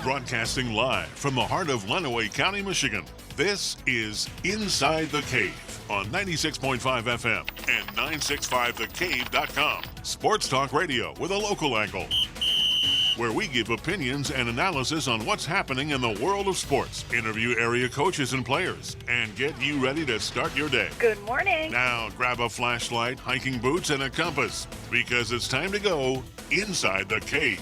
Broadcasting live from the heart of Lenawee County, Michigan, this is Inside the Cave on 96.5 FM and 965thecave.com. Sports talk radio with a local angle, where we give opinions and analysis on what's happening in the world of sports, interview area coaches and players, and get you ready to start your day. Good morning. Now grab a flashlight, hiking boots, and a compass, because it's time to go Inside the Cave.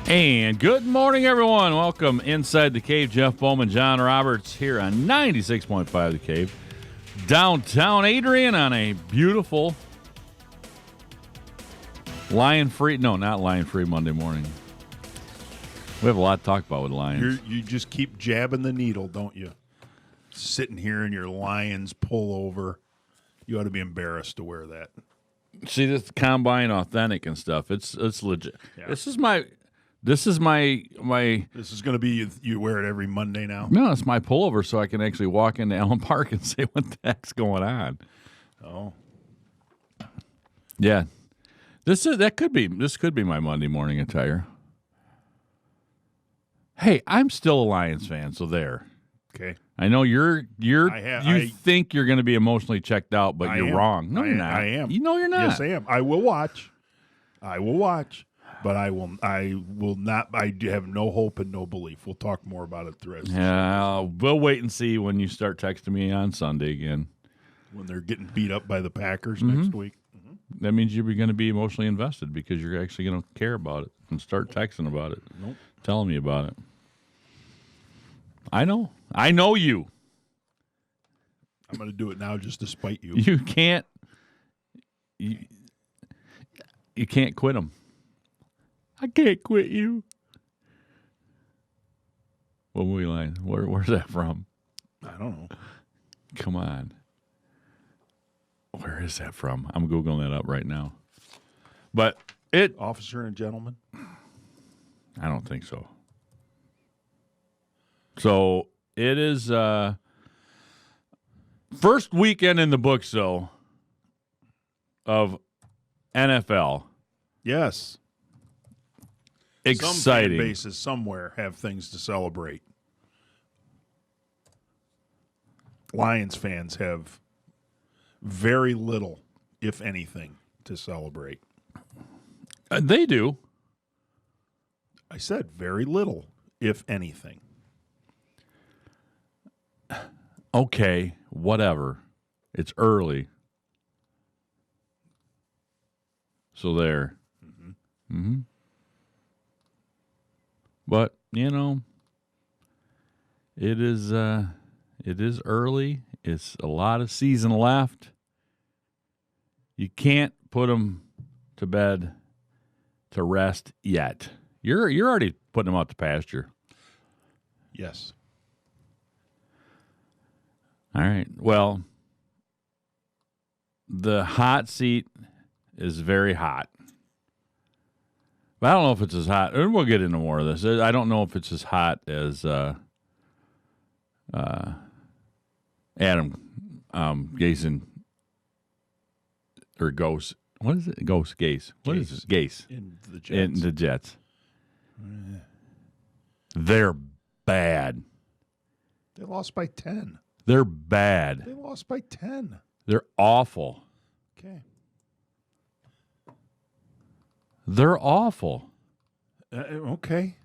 And good morning, everyone. Welcome Inside the Cave. Jeff Bowman, John Roberts here on 96.5 The Cave. Downtown Adrian on a beautiful Lion-free, no, not Lion-free Monday morning. We have a lot to talk about with Lions. You just keep jabbing the needle, don't you? Sitting here in your Lions pullover. You ought to be embarrassed to wear that. See, this Combine Authentic and stuff, it's legit. Yeah. This is my This is going to be, you wear it every Monday now? No, it's my pullover so I can actually walk into Allen Park and say what the heck's going on. Oh. Yeah. This could be my Monday morning attire. Hey, I'm still a Lions fan, so there. Okay. I know you think you're going to be emotionally checked out, but you're wrong. No, you're not. I am. You know you're not. Yes, I am. I will watch. But I will not. I have no hope and no belief. We'll talk more about it the rest. Yeah, we'll wait and see when you start texting me on Sunday again. When they're getting beat up by the Packers next week. That means you're going to be emotionally invested because you're actually going to care about it and start texting about it. Nope. Telling me about it. I know you. I'm going to do it now just to spite you. You can't. You can't quit them. I can't quit you. What movie line? Where's that from? I don't know. Come on. Where is that from? I'm Googling that up right now. But Officer and Gentleman? I don't think so. So it is first weekend in the books, though, of NFL. Yes. Exciting. Some fan bases somewhere have things to celebrate. Lions fans have very little, if anything, to celebrate. They do. I said very little, if anything. Okay, whatever. It's early. So there. Mm-hmm. But, it is early. It's a lot of season left. You can't put them to bed to rest yet. You're already putting them out to pasture. Yes. All right. Well, the hot seat is very hot. But I don't know if it's as hot. And we'll get into more of this. I don't know if it's as hot as Adam Gase or Ghost. What is it? Gase. What is it? Gase. In the Jets. In the Jets. They're bad. They lost by 10. They're bad. They lost by 10. They're awful. Okay. They're awful. Okay.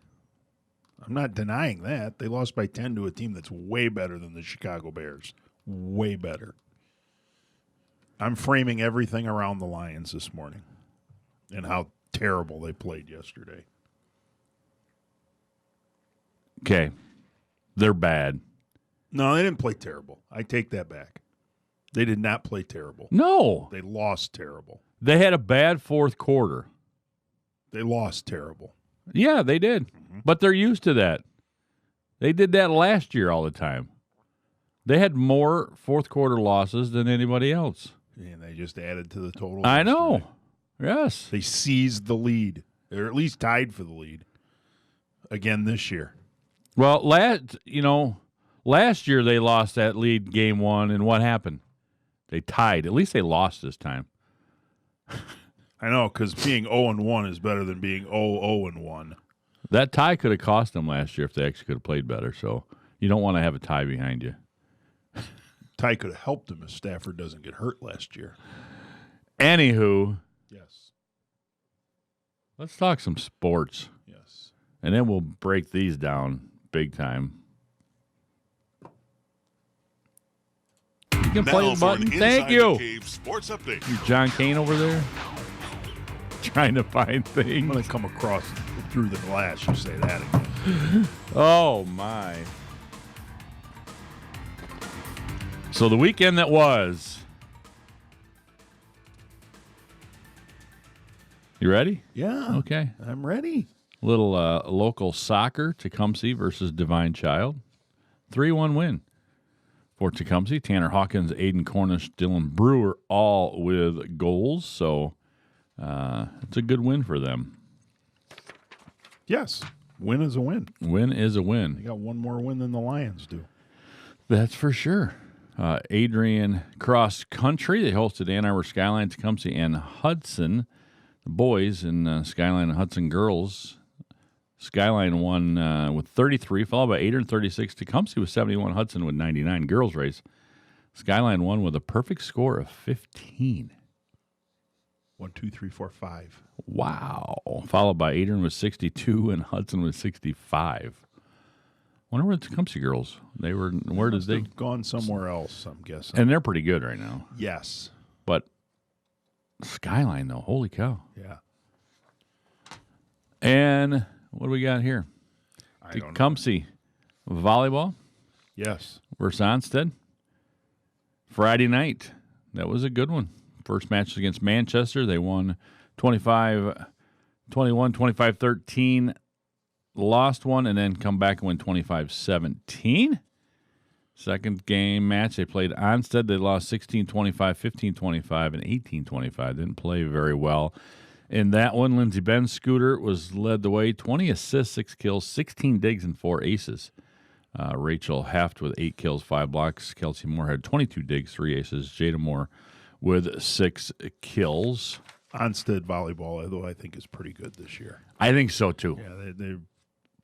I'm not denying that. They lost by 10 to a team that's way better than the Chicago Bears. Way better. I'm framing everything around the Lions this morning and how terrible they played yesterday. Okay. They're bad. No, they didn't play terrible. I take that back. They did not play terrible. No. They lost terrible. They had a bad fourth quarter. They lost terrible. Yeah, they did. Mm-hmm. But they're used to that. They did that last year all the time. They had more fourth quarter losses than anybody else. And they just added to the total. I know. Yes. They seized the lead. They're at least tied for the lead again this year. Well, Last year they lost that lead game 1, and what happened? They tied. At least they lost this time. I know, because being 0-1 is better than being 0-0-1. That tie could have cost them last year if they actually could have played better. So you don't want to have a tie behind you. Ty could have helped him if Stafford doesn't get hurt last year. Anywho, Yes. let's talk some sports, Yes. and then we'll break these down big time. You can play Now the for button. an Thank Inside the you. Cave sports update. John Kane over there trying to find I'm things. going to come across through the glass. You say that again. Oh, my. So the weekend that was. You ready? Yeah. Okay. I'm ready. Little local soccer, Tecumseh versus Divine Child. 3-1 win for Tecumseh. Tanner Hawkins, Aiden Cornish, Dylan Brewer, all with goals. So it's a good win for them. Yes. Win is a win. Win is a They win. got one more win than the Lions do. That's for sure. Adrian Cross Country. They hosted Ann Arbor Skyline, Tecumseh, and Hudson. The boys and Skyline and Hudson girls. Skyline won with 33, followed by Adrian 36. Tecumseh with 71. Hudson with 99. Girls race. Skyline won with a perfect score of 15. 1, 2, 3, 4, 5. Wow. Followed by Adrian with 62 and Hudson with 65. Wonder where the Tecumseh girls. They were. Where did Must they? have gone somewhere else, I'm guessing. And they're pretty good right now. Yes. But Skyline though, holy cow! Yeah. And what do we got here? I don't know. Tecumseh volleyball Yes. versus Onstead. Friday night. That was a good one. First match was against Manchester. They won 25-21, 25-13. Lost one and then come back and win 25-17. Second game match, they played Onstead. They lost 16-25, 15-25, and 18-25. Didn't play very well in that one. Lindsey Ben Scooter was led the way. 20 assists, 6 kills, 16 digs, and 4 aces. Rachel Haft with 8 kills, 5 blocks. Kelsey Moore had 22 digs, 3 aces. Jada Moore with 6 kills. Onstead volleyball, although I think is pretty good this year. I think so, too. Yeah, they're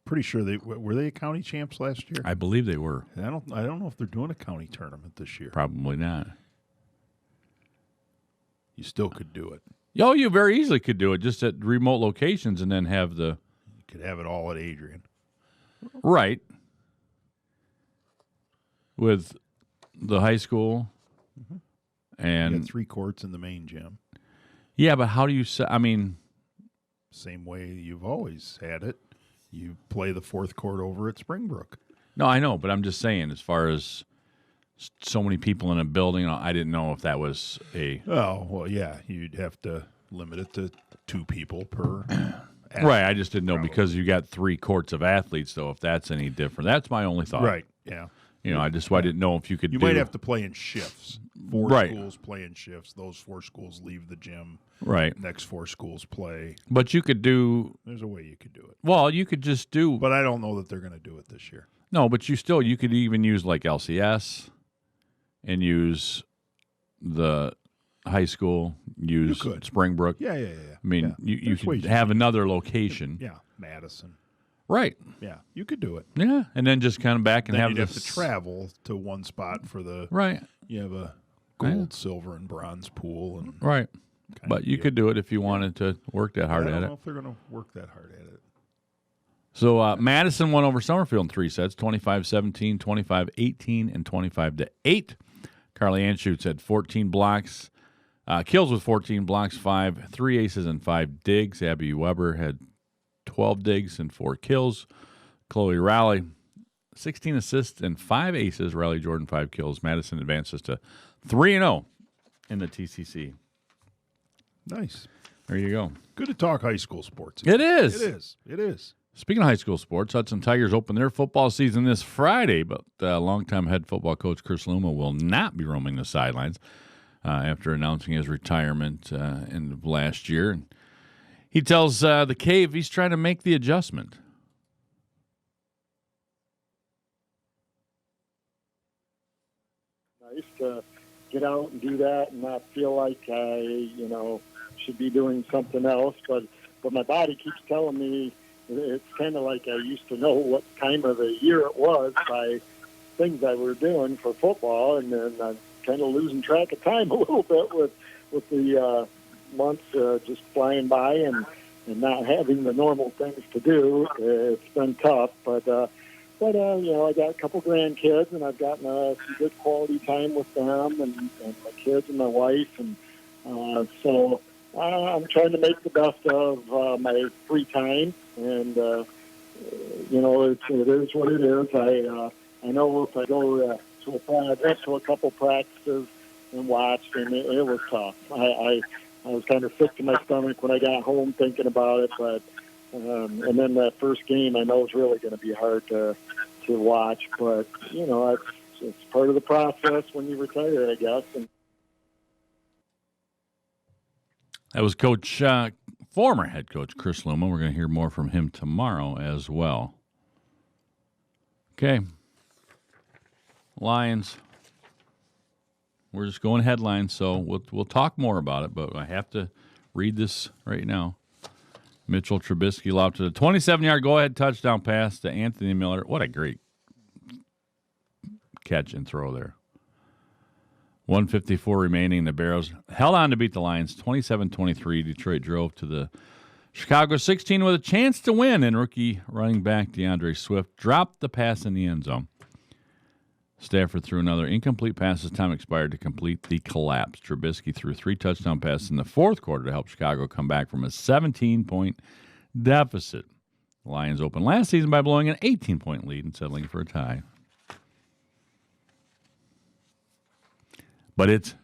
pretty sure were they county champs last year. I believe they were. I don't know if they're doing a county tournament this year. Probably not. You still could do it. Oh, you very easily could do it just at remote locations and then have the You could have it all at Adrian. right with the high school You and got 3 courts in the main gym. yeah, but how do you say? I mean, Same way you've always had it. You play the 4th court over at Springbrook. no, I know, but I'm just saying as far as so many people in a building, I didn't know if that was a Oh, well, yeah. You'd have to limit it to 2 people per. right. I just didn't know because you got 3 courts of athletes, though. If that's any different, that's my only thought. Right. Yeah. You know, I didn't know if you could. You do, might have to play in shifts. 4 Right. schools play in shifts. Those 4 schools leave the gym. right, Next 4 schools play. but you could do. There's a way you could do it. Well, you could just do. But I don't know that they're going to do it this year. No, but you could even use like LCS and use the high school, use could. Springbrook. Yeah. I mean, yeah. you There's could ways have another location. Yeah, Madison. Right. Yeah, you could do it. Yeah. And then just kind of back and Then have you'd have this. to travel to one spot for the. Right. You have a gold, silver, and bronze pool, and Right. kind But of you deal. could do it if you wanted to work that hard I at don't it. know if they're going to work that hard at it. So Madison won over Summerfield in 3 sets, 25-17, 25-18, and 25-8. Carly Anschutz had 14 blocks, kills with 14 blocks, 3 aces, and 5 digs. Abby Weber had 12 digs and 4 kills. Chloe Rowley, 16 assists and 5 aces. Riley Jordan, 5 kills. Madison advances to 3-0 in the TCC. Nice. There you go. Good to talk high school sports. It is. It is. Speaking of high school sports, Hudson Tigers open their football season this Friday, but longtime head football coach Chris Luma will not be roaming the sidelines after announcing his retirement in last year. And he tells the Cave he's trying to make the adjustment. nice to get out and do that and not feel like I, should be doing something else. But my body keeps telling me it's kind of like I used to know what time of the year it was by things I were doing for football, and then I'm kind of losing track of time a little bit with the months just flying by and not having the normal things to do. It's been tough, but I got a couple grandkids, and I've gotten some good quality time with them and my kids and my wife, and so I'm trying to make the best of my free time, and it is what it is. I know if I go I went to a couple practices and watched, and it was tough. I was kind of sick to my stomach when I got home thinking about it, but and then that first game I know is really going to be hard to watch, but it's part of the process when you retire, I guess. And that was Coach, former head coach Chris Luma. We're going to hear more from him tomorrow as well. Okay. Lions. We're just going headlines, so we'll talk more about it, but I have to read this right now. Mitchell Trubisky allowed to the 27-yard go-ahead touchdown pass to Anthony Miller. What a great catch and throw there. 1:54 remaining. The Barrows held on to beat the Lions 27-23. Detroit drove to the Chicago 16 with a chance to win, and rookie running back DeAndre Swift dropped the pass in the end zone. Stafford threw another incomplete pass as time expired to complete the collapse. Trubisky threw 3 touchdown passes in the fourth quarter to help Chicago come back from a 17-point deficit. The Lions opened last season by blowing an 18-point lead and settling for a tie. But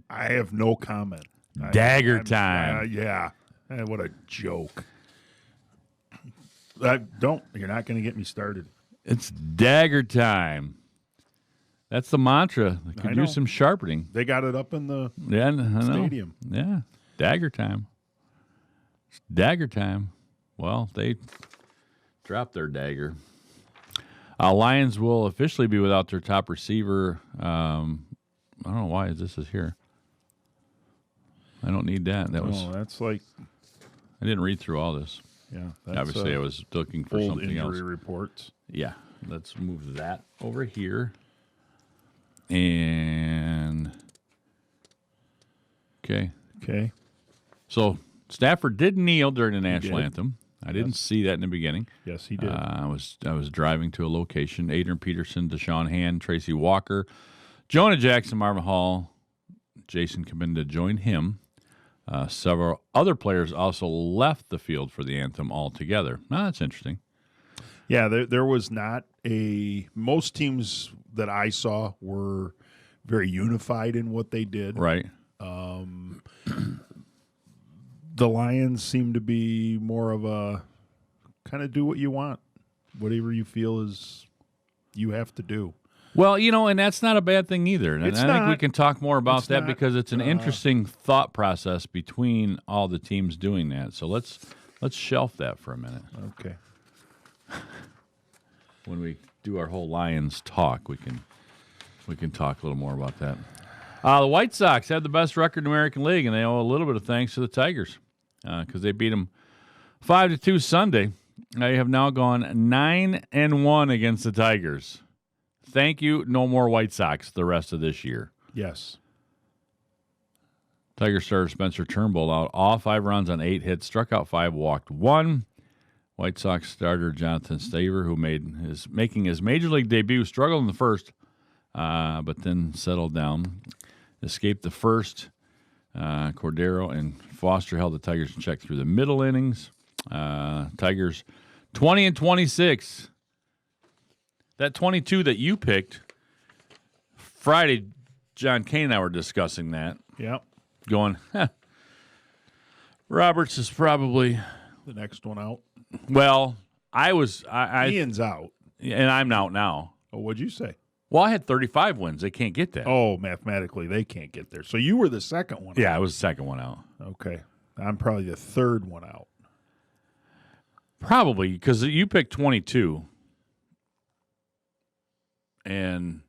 I have no comment. Dagger time. Yeah. What a joke. You're not going to get me started. It's dagger time. That's the mantra. They could use some sharpening. They got it up in the stadium. Yeah. Dagger time. It's dagger time. Well, they dropped their dagger. Lions will officially be without their top receiver. I don't know why this is here. I don't need that. That's like I didn't read through all this. Yeah. Obviously, I was looking for something else. Injury reports. Yeah. Let's move that over here. And okay. So Stafford did kneel during the national anthem. I didn't see that in the beginning. Yes, he did. I was driving to a location. Adrian Peterson, Deshaun Hand, Tracy Walker, Jonah Jackson, Marvin Hall, Jason Cabinda joined him. Several other players also left the field for the anthem altogether. Now, that's interesting. Yeah, there was not most teams that I saw were very unified in what they did. Right. The Lions seem to be more of a kind of do what you want. Whatever you feel is you have to do. Well, and that's not a bad thing either. And I think we can talk more about that because it's an interesting thought process between all the teams doing that. So let's shelf that for a minute. Okay. When we do our whole Lions talk, we can talk a little more about that. The White Sox have the best record in the American League, and they owe a little bit of thanks to the Tigers because they beat them 5-2 Sunday. They have now gone 9-1 against the Tigers. Thank you. No more White Sox the rest of this year. Yes. Tiger starter Spencer Turnbull out all 5 runs on 8 hits, struck out 5, walked 1. White Sox starter Jonathan Staver, who making his major league debut, struggled in the first, but then settled down. Escaped the first. Cordero and Foster held the Tigers in check through the middle innings. Tigers 20-26. That 22 that you picked Friday, John Kane and I were discussing that. Yep. Going, Roberts is probably the next one out. Well, Ian's out. And I'm out now. Oh, what'd you say? Well, I had 35 wins. They can't get that. Oh, mathematically, they can't get there. So you were the second one Yeah, out. I was the second one out. Okay. I'm probably the third one out. Probably, because you picked 22. And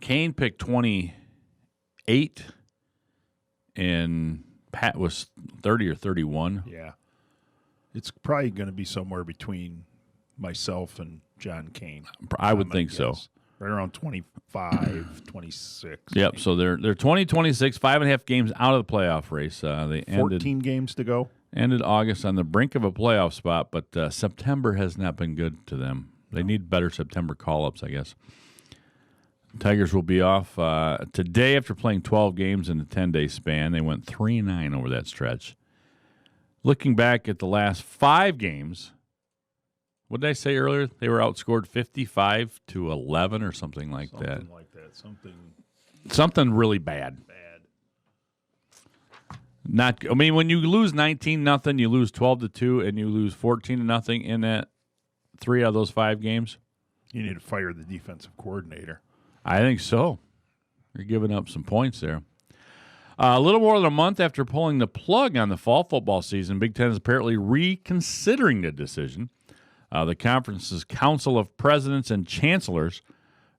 Kane picked 28, and Pat was 30 or 31. Yeah. It's probably going to be somewhere between myself and John Kane. I would my think so. guess. Right around 25, 26. Yep. So they're 20-26, 5.5 games out of the playoff race. They 14 games to go. ended August on the brink of a playoff spot, but September has not been good to them. They need better September call-ups, I guess. Tigers will be off today after playing 12 games in a 10-day span. They went 3-9 over that stretch. Looking back at the last 5 games, what did I say earlier? They were outscored 55-11 or something like that. Something like that. Something really bad. When you lose 19-0, you lose 12-2, and you lose 14-0 in that 3 out of those 5 games. You need to fire the defensive coordinator. I think so. You're giving up some points there. A little more than a month after pulling the plug on the fall football season, Big Ten is apparently reconsidering the decision. The conference's Council of Presidents and Chancellors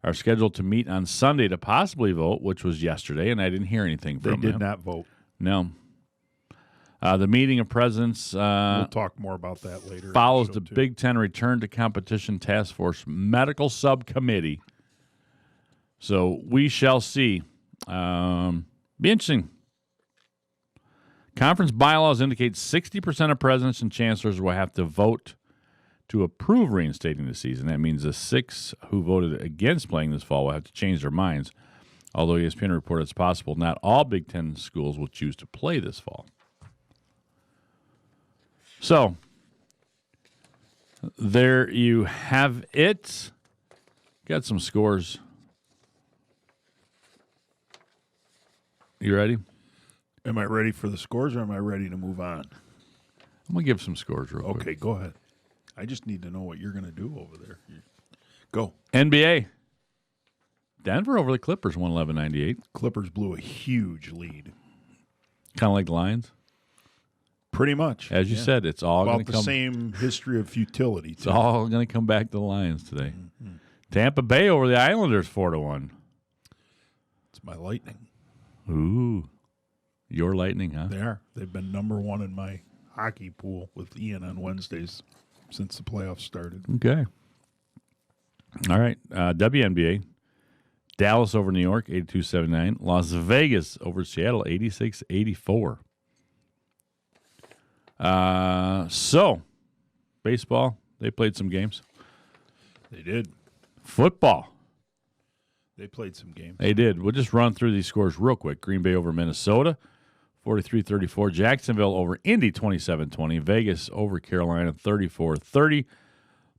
are scheduled to meet on Sunday to possibly vote, which was yesterday, and I didn't hear anything from them. They did not vote. No. The meeting of presidents We'll talk more about that later. follows in the show two. Big Ten Return to Competition Task Force Medical Subcommittee. So we shall see. Be interesting. Conference bylaws indicate 60% of presidents and chancellors will have to vote to approve reinstating the season. That means the 6 who voted against playing this fall will have to change their minds. Although ESPN reported it's possible not all Big Ten schools will choose to play this fall. So, there you have it. Got some scores. You ready? Am I ready for the scores or am I ready to move on? I'm going to give some scores real quick. Okay, go ahead. I just need to know what you're going to do over there. Go. NBA. Denver over the Clippers, 111-98. Clippers blew a huge lead. Kind of like the Lions. Pretty much. As you said, it's all going About to the come. same history of futility. It's all going to come back to the Lions today. Mm-hmm. Tampa Bay over the Islanders, 4-1. It's my Lightning. Ooh, your Lightning, huh? They are. They've been number 1 in my hockey pool with Ian on Wednesdays since the playoffs started. Okay. All right. WNBA. Dallas over New York, 82-79. Las Vegas over Seattle, 86-84. So, baseball, they played some games. They did. Football, They played some games. they did. We'll just run through these scores real quick. Green Bay over Minnesota, 43-34. Jacksonville over Indy, 27-20. Vegas over Carolina, 34-30.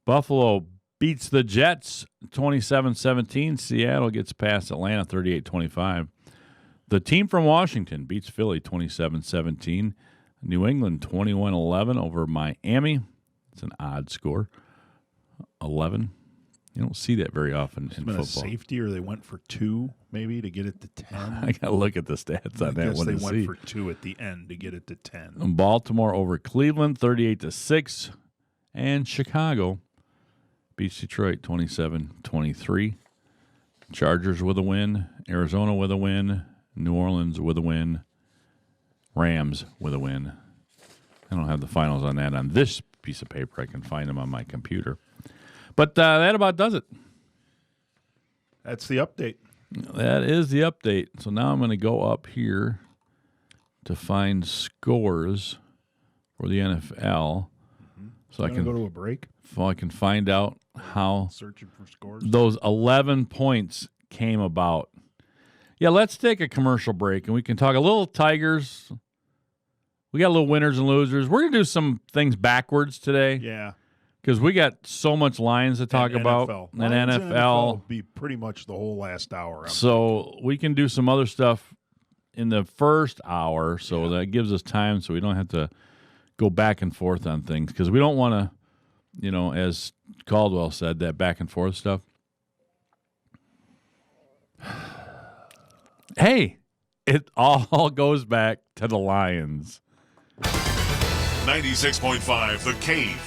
Buffalo beats the Jets, 27-17. Seattle gets past Atlanta, 38-25. The team from Washington beats Philly, 27-17. New England, 21-11 over Miami. It's an odd score. 11. You don't see that very often in Been a football. safety, or they went for 2 maybe to get it to 10. I got to look at the stats on I that guess one they to went see. for 2 at the end to get it to 10. Baltimore over Cleveland, 38-6. And Chicago beats Detroit, 27-23. Chargers with a win. Arizona with a win. New Orleans with a win. Rams with a win. I don't have the finals on that on this piece of paper. I can find them on my computer. But that about does it. That's the update. That is the update. So now I'm going to go up here to find scores for the NFL. So I Wanna can go to a break. so I can find out how Searching for scores. those 11 points came about. Yeah, let's take a commercial break and we can talk a little Tigers. We got a little winners and losers. We're going to do some things backwards today Yeah. because we got so much Lions to talk And about. NFL. And Lions NFL. will be pretty much the whole last hour. So we can do some other stuff in the first hour, so that gives us time so we don't have to go back and forth on things because we don't want to, as Caldwell said, that back and forth stuff. Hey, it all goes back to the Lions. 96.5 The Cave.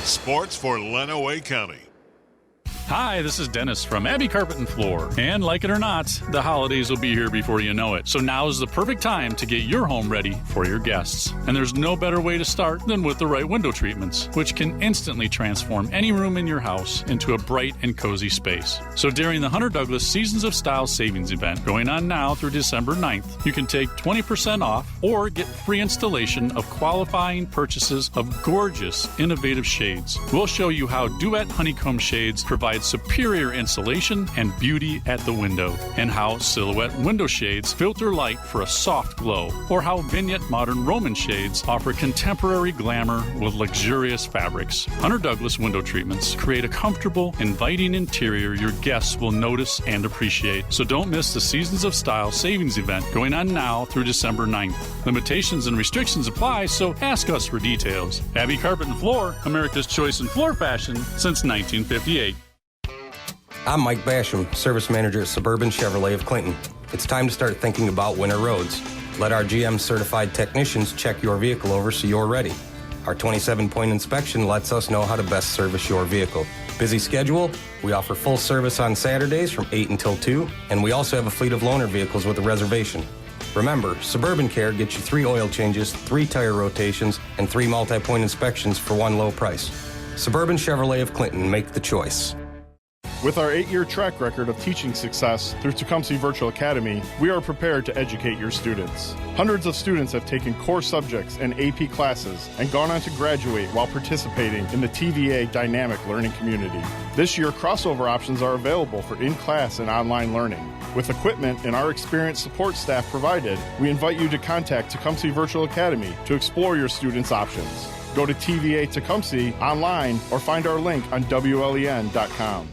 Sports for Lenawee County. Hi, this is Dennis from Abbey Carpet and Floor. And like it or not, the holidays will be here before you know it. So now is the perfect time to get your home ready for your guests. And there's no better way to start than with the right window treatments, which can instantly transform any room in your house into a bright and cozy space. So during the Hunter Douglas Seasons of Style Savings Event going on now through December 9th, you can take 20% off or get free installation of qualifying purchases of gorgeous, innovative shades. We'll show you how Duet Honeycomb shades provide superior insulation and beauty at the window, and how Silhouette window shades filter light for a soft glow, or how Vignette Modern Roman shades offer contemporary glamour with luxurious fabrics. Hunter Douglas window treatments create a comfortable, inviting interior your guests will notice and appreciate. So don't miss the Seasons of Style Savings Event going on now through December 9th. Limitations and restrictions apply, so ask us for details. Abbey Carpet and Floor, America's choice in floor fashion since 1958. I'm Mike Basham, Service Manager at Suburban Chevrolet of Clinton. It's time to start thinking about winter roads. Let our GM-certified technicians check your vehicle over so you're ready. Our 27-point inspection lets us know how to best service your vehicle. Busy schedule? We offer full service on Saturdays from 8 until 2, and we also have a fleet of loaner vehicles with a reservation. Remember, Suburban Care gets you 3 oil changes, 3 tire rotations, and 3 multi-point inspections for one low price. Suburban Chevrolet of Clinton, make the choice. With our 8-year track record of teaching success through Tecumseh Virtual Academy, we are prepared to educate your students. Hundreds of students have taken core subjects and AP classes and gone on to graduate while participating in the TVA Dynamic Learning Community. This year, crossover options are available for in-class and online learning. With equipment and our experienced support staff provided, we invite you to contact Tecumseh Virtual Academy to explore your students' options. Go to TVA Tecumseh online or find our link on WLEN.com.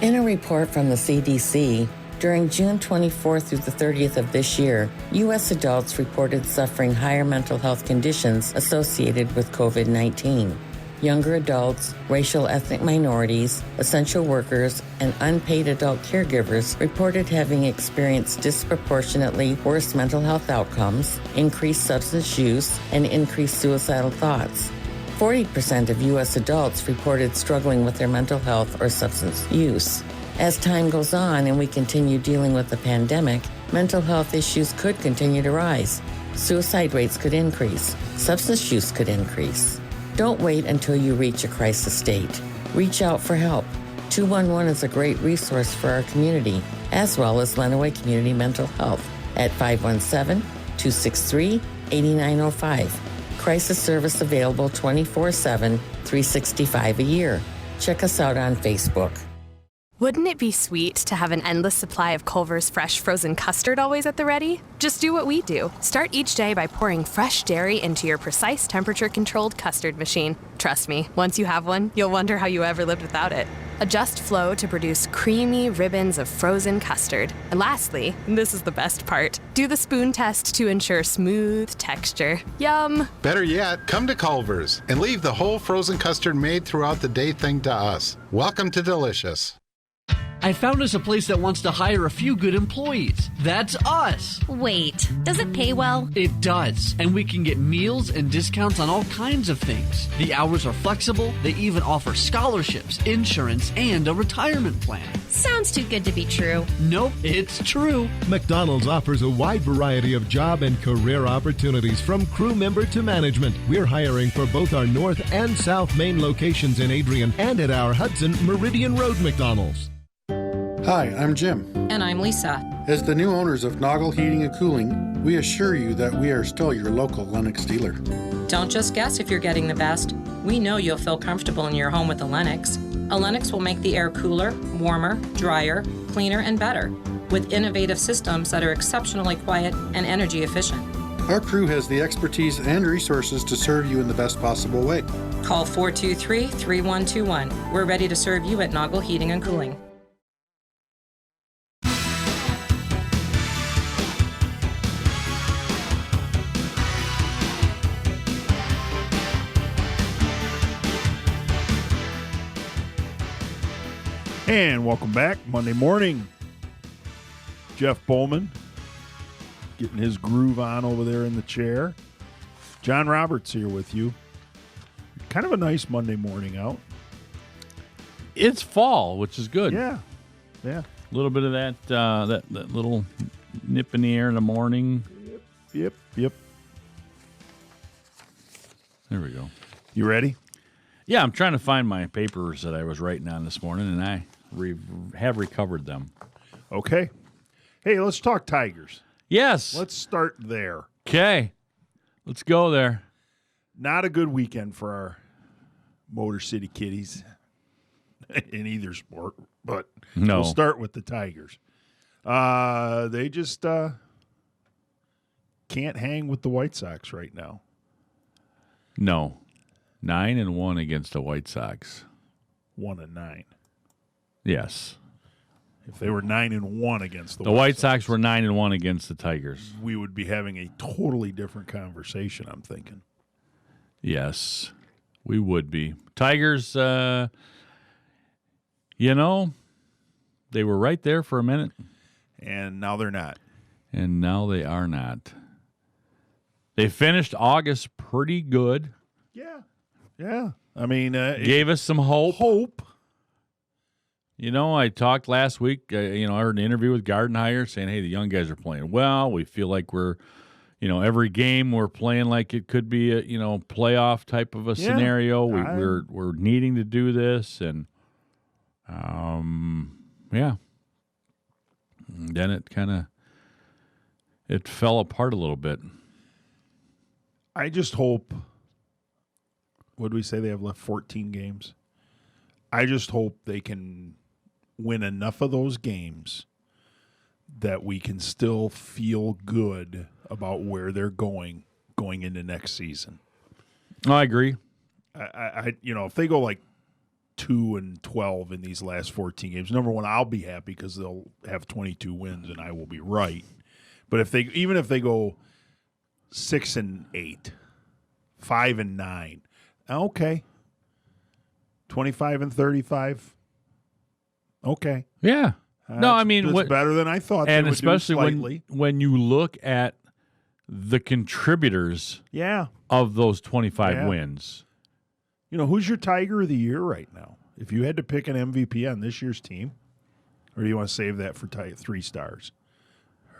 In a report from the CDC, during June 24th through the 30th of this year, U.S. adults reported suffering higher mental health conditions associated with COVID-19. Younger adults, racial ethnic minorities, essential workers, and unpaid adult caregivers reported having experienced disproportionately worse mental health outcomes, increased substance use, and increased suicidal thoughts. 40% of U.S. adults reported struggling with their mental health or substance use. As time goes on and we continue dealing with the pandemic, mental health issues could continue to rise. Suicide rates could increase. Substance use could increase. Don't wait until you reach a crisis state. Reach out for help. 211 is a great resource for our community, as well as Lenawee Community Mental Health at 517-263-8905. Crisis service available 24/7, 365 a year. Check us out on Facebook. Wouldn't it be sweet to have an endless supply of Culver's fresh frozen custard always at the ready? Just do what we do. Start each day by pouring fresh dairy into your precise temperature-controlled custard machine. Trust me, once you have one, you'll wonder how you ever lived without it. Adjust flow to produce creamy ribbons of frozen custard. And lastly, this is the best part, do the spoon test to ensure smooth texture. Yum! Better yet, come to Culver's and leave the whole frozen custard made throughout the day thing to us. Welcome to Delicious. I found us a place that wants to hire a few good employees. That's us. Wait, does it pay well? It does, and we can get meals and discounts on all kinds of things. The hours are flexible. They even offer scholarships, insurance, and a retirement plan. Sounds too good to be true. Nope, it's true. McDonald's offers a wide variety of job and career opportunities from crew member to management. We're hiring for both our North and South Main locations in Adrian and at our Hudson Meridian Road McDonald's. Hi, I'm Jim. And I'm Lisa. As the new owners of Noggle Heating and Cooling, we assure you that we are still your local Lennox dealer. Don't just guess if you're getting the best. We know you'll feel comfortable in your home with a Lennox. A Lennox will make the air cooler, warmer, drier, cleaner, and better, with innovative systems that are exceptionally quiet and energy efficient. Our crew has the expertise and resources to serve you in the best possible way. Call 423-3121. We're ready to serve you at Noggle Heating and Cooling. And welcome back. Monday morning. Jeff Bowman getting his groove on over there in the chair. John Roberts here with you. Kind of a nice Monday morning out. It's fall, which is good. Yeah. A little bit of that little nip in the air in the morning. Yep. There we go. You ready? Yeah, I'm trying to find my papers that I was writing on this morning, and I have recovered them. Okay. Hey, let's talk Tigers. Yes. Let's start there. Okay. Let's go there. Not a good weekend for our Motor City Kitties in either sport, but No. we'll start with the Tigers. They just can't hang with the White Sox right now. No. 9-1 against the White Sox. 1-9. Yes. If they were 9-1 against The White Sox were 9-1 against the Tigers. we would be having a totally different conversation, I'm thinking. Yes, we would be. Tigers, they were right there for a minute. And now they're not. And now they are not. They finished August pretty good. Yeah. I mean, Gave us some hope. I talked last week, I heard an interview with Gardenhire saying, hey, the young guys are playing well. We feel like we're, every game we're playing like it could be a, playoff type of a scenario. We're needing to do this. And, yeah. And then it fell apart a little bit. I just hope, what did we say they have left? 14 games? I just hope they can win enough of those games that we can still feel good about where they're going into next season. I agree. I if they go like 2-12 in these last 14 games, number one, I'll be happy because they'll have 22 wins and I will be right. But if they go 6-8, 5-9, okay, 25-35. Okay. Yeah. No, I mean, it's better than I thought. And they would especially when you look at the contributors, of those 25 wins. Who's your Tiger of the Year right now? If you had to pick an MVP on this year's team, or do you want to save that for 3 stars?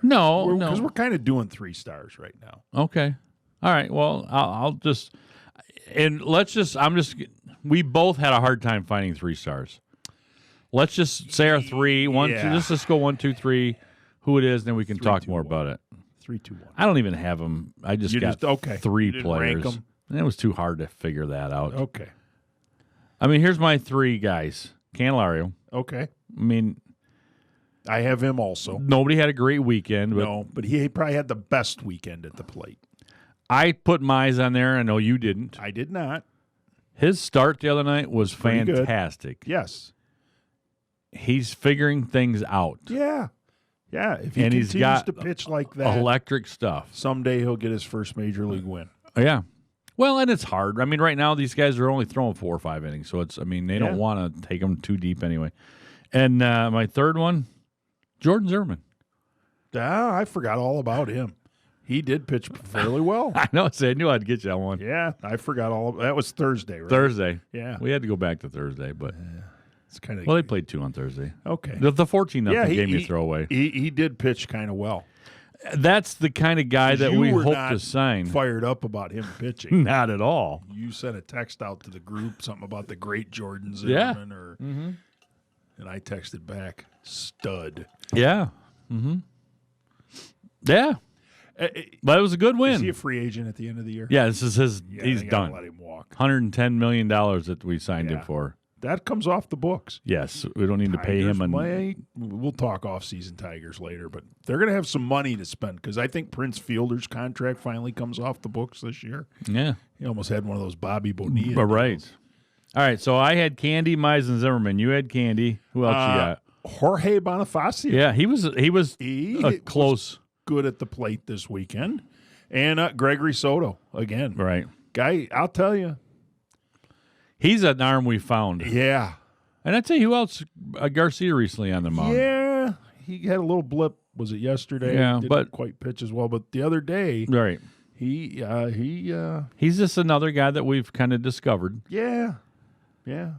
No, because we're kind of doing 3 stars right now. Okay. All right. Well, I'll just we both had a hard time finding 3 stars. Let's just say our 3. Let's go 1, 2, 3. Who it is, then we can talk more about it. 3, 2, 1. I don't even have them. I just got 3 You didn't players. rank 'em? And it was too hard to figure that out. Okay. I mean, here's my 3 guys. Candelario. Okay. I mean, I have him also. Nobody had a great weekend. But he probably had the best weekend at the plate. I put Mize on there. I know you didn't. I did not. His start the other night was Pretty good. fantastic. Yes. He's figuring things out. Yeah. Yeah. If he And continues he's got to pitch like that, electric stuff. someday he'll get his first major league win. Yeah. Well, and it's hard. I mean, right now these guys are only throwing 4 or 5 innings, so they don't want to take them too deep anyway. And my third one, Jordan Zimmerman. I forgot all about him. He did pitch fairly well. I know. I knew I'd get you on one. Yeah, I forgot all. That was Thursday, right? Thursday. Yeah, we had to go back to Thursday, but it's kind of they played 2 on Thursday. Okay, the 14-0 game you throw away. He did pitch kind of well. That's the kind of guy that we hope to sign. Fired up about him pitching? Not at all. You sent a text out to the group something about the great Jordan Zimmerman, and I texted back, stud. Yeah. Yeah. But it was a good win. Is he a free agent at the end of the year? Yeah, this is his. Yeah, he's they gotta done. Let him walk. $110 million that we signed him for. That comes off the books. Yes, we don't need to pay him. We'll talk off-season Tigers later, but they're going to have some money to spend because I think Prince Fielder's contract finally comes off the books this year. Yeah. He almost had one of those Bobby Bonilla. But right. All right, so I had Candy, Mize, and Zimmerman. You had Candy. Who else you got? Jorge Bonifacio. Yeah, he was close. Good at the plate this weekend. And Gregory Soto again. Right. Guy, I'll tell you. He's an arm we found. Yeah. And I'd say who else? Garcia recently on the mound. Yeah. He had a little blip. Was it yesterday? Yeah, Didn't quite pitch as well. But the other day, right. He's just another guy that we've kind of discovered. Yeah. Yeah.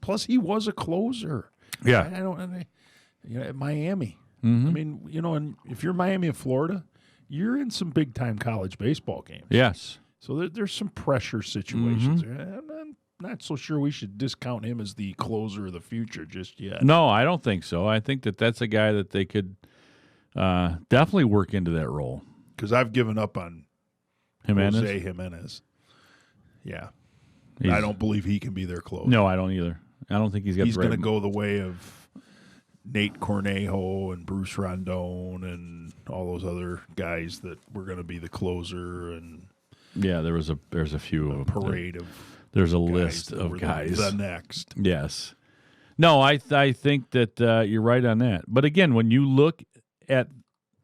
Plus, he was a closer. Yeah. At Miami. Mhm. I mean, and if you're Miami of Florida, you're in some big-time college baseball games. Yes. So there's some pressure situations. Mm-hmm. I'm not so sure we should discount him as the closer of the future just yet. No, I don't think so. I think that's a guy that they could definitely work into that role. Because I've given up on Jimenez? Jose Jimenez. Yeah. He's- I don't believe he can be their closer. No, I don't either. I don't think he's got. He's the right going to go the way of Nate Cornejo and Bruce Rondon and all those other guys that were going to be the closer, and Yeah, there's a few of them. parade of There's a guys list that of were guys. the next. Yes. No, I think that you're right on that. But again, when you look at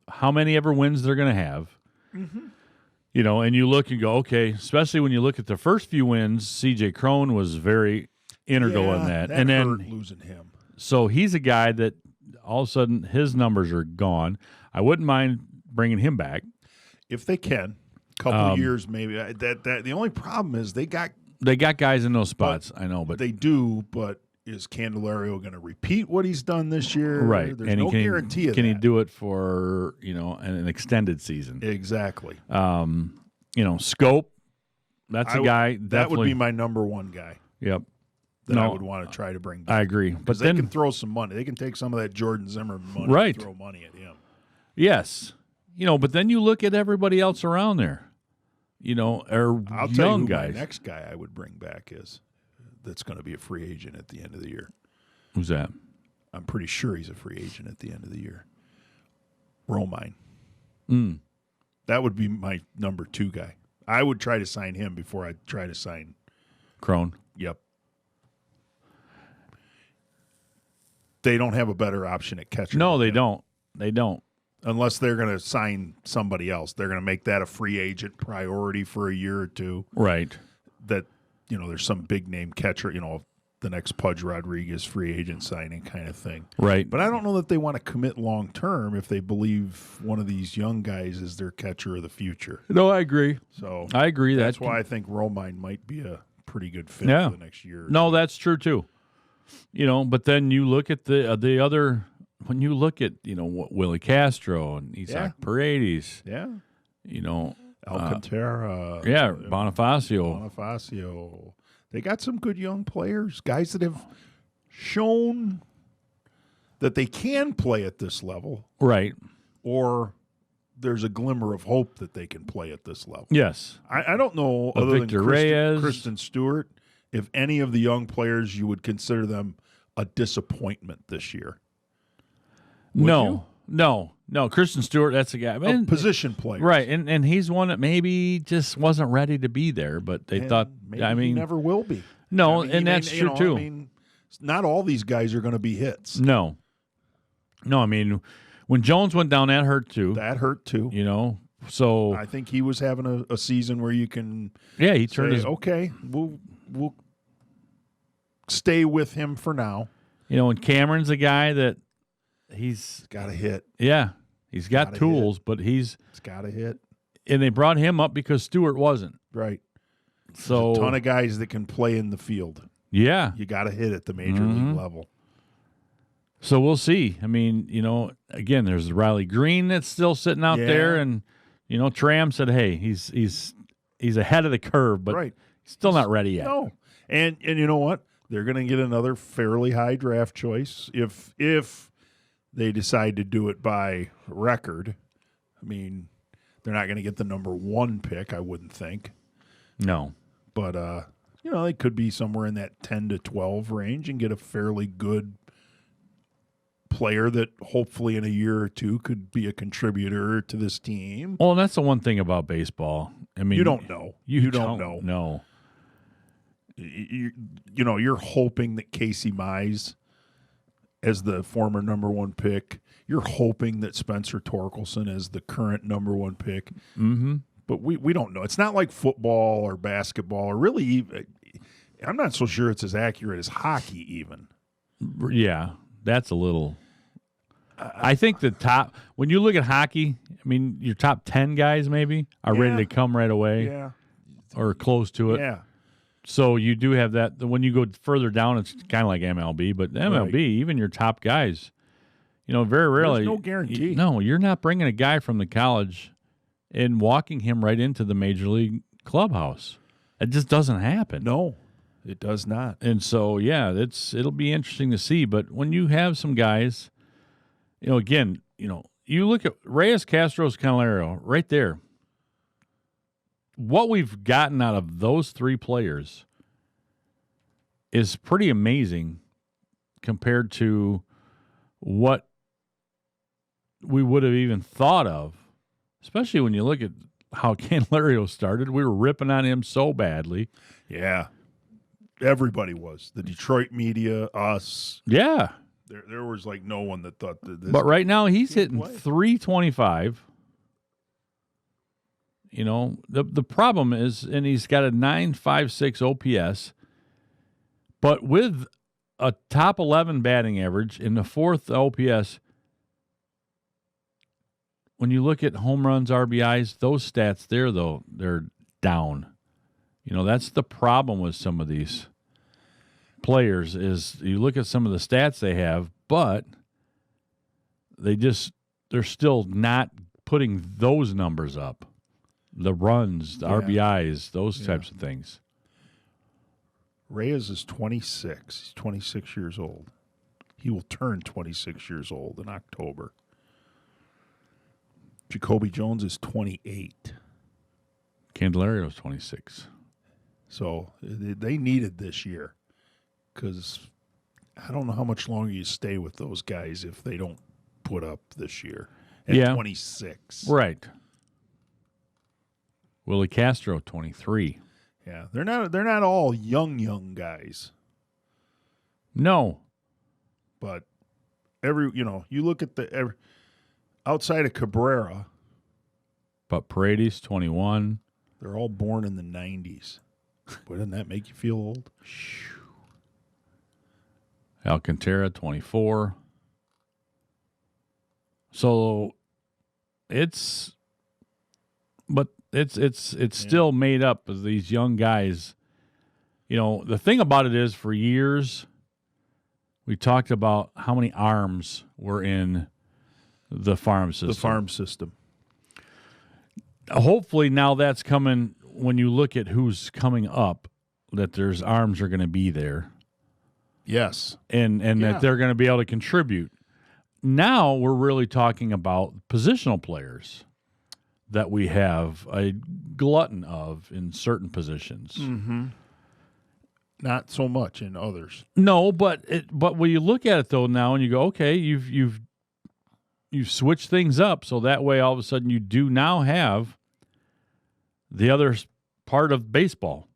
how many ever wins they're going to have, and you look and go, okay, especially when you look at the first few wins, C.J. Cron was very integral in that. And then hurt losing him. So he's a guy that all of a sudden his numbers are gone. I wouldn't mind bringing him back. If they can. Couple of years maybe. That the only problem is they got guys in those spots. I know, but they do. But is Candelario going to repeat what he's done this year? right, There's and no he guarantee of can that. he do it for an extended season? Exactly. Scope. That's a guy. That would definitely- be my number one guy. Yep. That I No, would want to try to bring back. I agree, but Because they then can throw some money. They can take some of that Jordan Zimmerman money Right. and throw money at him. yes, but then you look at everybody else around there. Or I'll tell you young who guys. my next guy I would bring back is that's going to be a free agent at the end of the year. Who's that? I'm pretty sure he's a free agent at the end of the year. Romine. Mm. That would be my number 2 guy. I would try to sign him before I try to sign Cron. Yep. They don't have a better option at catcher. No, than they him. don't. They don't. Unless they're going to sign somebody else. They're going to make that a free agent priority for a year or two. Right. That, there's some big name catcher, the next Pudge Rodriguez free agent signing kind of thing. Right. But I don't know that they want to commit long term if they believe one of these young guys is their catcher of the future. No, I agree. So I agree. That's why I think Romine might be a pretty good fit Yeah. for the next year. No, that's true too. But then you look at the other. When you look at what Willie Castro and Isaac Paredes, Yeah. Bonifacio. Alcantara. Bonifacio. They got some good young players, guys that have shown that they can play at this level, Right. or there's a glimmer of hope that they can play at this level. Yes. I don't know, other Victor than Reyes. Kristen Stewart, if any of the young players you would consider them a disappointment this year. Would you? No. Kristen Stewart, that's a guy. A position player. Right, and he's one that maybe just wasn't ready to be there, but they And thought. maybe I he mean, never will be. no, I mean, and he that's may- true too. I mean, not all these guys are going to be hits. No. I mean, when Jones went down, that hurt too. That hurt too. So I think he was having a season where you can. yeah, he turned say, his. okay, we'll stay with him for now. And Cameron's a guy that he's got to hit. Yeah, he's got Gotta tools, but It's got to hit. and they brought him up because Stewart wasn't. Right. So There's a ton of guys that can play in the field. yeah, You got to hit at the major Mm-hmm. league level. so we'll see. I mean, again, there's Riley Green that's still sitting out Yeah. there, and Tram said, hey, he's ahead of the curve, but Right. he's still not ready yet. No. And you know what? They're going to get another fairly high draft choice if they decide to do it by record. I mean, they're not going to get the number 1 pick, I wouldn't think. No. But they could be somewhere in that 10 to 12 range and get a fairly good player that hopefully in a year or two could be a contributor to this team. Well, and that's the one thing about baseball. I mean, You don't know. You don't don't know. You're hoping that Casey Mize, as the former number 1 pick, you're hoping that Spencer Torkelson is the current number 1 pick. Mm-hmm. But we don't know. It's not like football or basketball or really even, I'm not so sure it's as accurate as hockey even. Yeah, that's a little. I think the top, when you look at hockey, I mean, your top 10 guys maybe are ready to come right away Yeah. or close to it. Yeah. So you do have that. When you go further down, it's kind of like MLB, but MLB, even your top guys, very rarely. There's no guarantee. No, you're not bringing a guy from the college and walking him right into the major league clubhouse. It just doesn't happen. No, it does not. And so, it'll be interesting to see. But when you have some guys, again, you look at Reyes, Castros, Candelario right there. What we've gotten out of those three players is pretty amazing compared to what we would have even thought of, especially when you look at how Candelario started. We were ripping on him so badly. Yeah. Everybody was. The Detroit media, us. Yeah. There was like no one that thought that this. But right now he's hitting 325. The problem is, and he's got a 9.56 OPS, but with a top 11 batting average in the fourth OPS, when you look at home runs, RBIs, those stats there, though, they're down. That's the problem with some of these players is you look at some of the stats they have, but they're still not putting those numbers up. The runs, the RBIs, those types of things. Reyes is 26. He's 26 years old. He will turn 26 years old in October. Jacoby Jones is 28. Candelario is 26. So they needed this year because I don't know how much longer you stay with those guys if they don't put up this year at 26. Right. Willie Castro, 23. Yeah, they're not all young guys. No. But you look at outside of Cabrera. But Paredes, 21. They're all born in the 90s. Boy, doesn't that make you feel old? Alcantara, 24. So it's still made up of these young guys. The thing about it is, for years, we talked about how many arms were in the farm system. Hopefully now that's coming when you look at who's coming up, that there's arms are going to be there. Yes. And that they're going to be able to contribute. Now we're really talking about positional players that we have a glutton of in certain positions. Mm-hmm. Not so much in others. No, but when you look at it though now and you go, okay, you've switched things up, so that way all of a sudden you do now have the other part of baseball.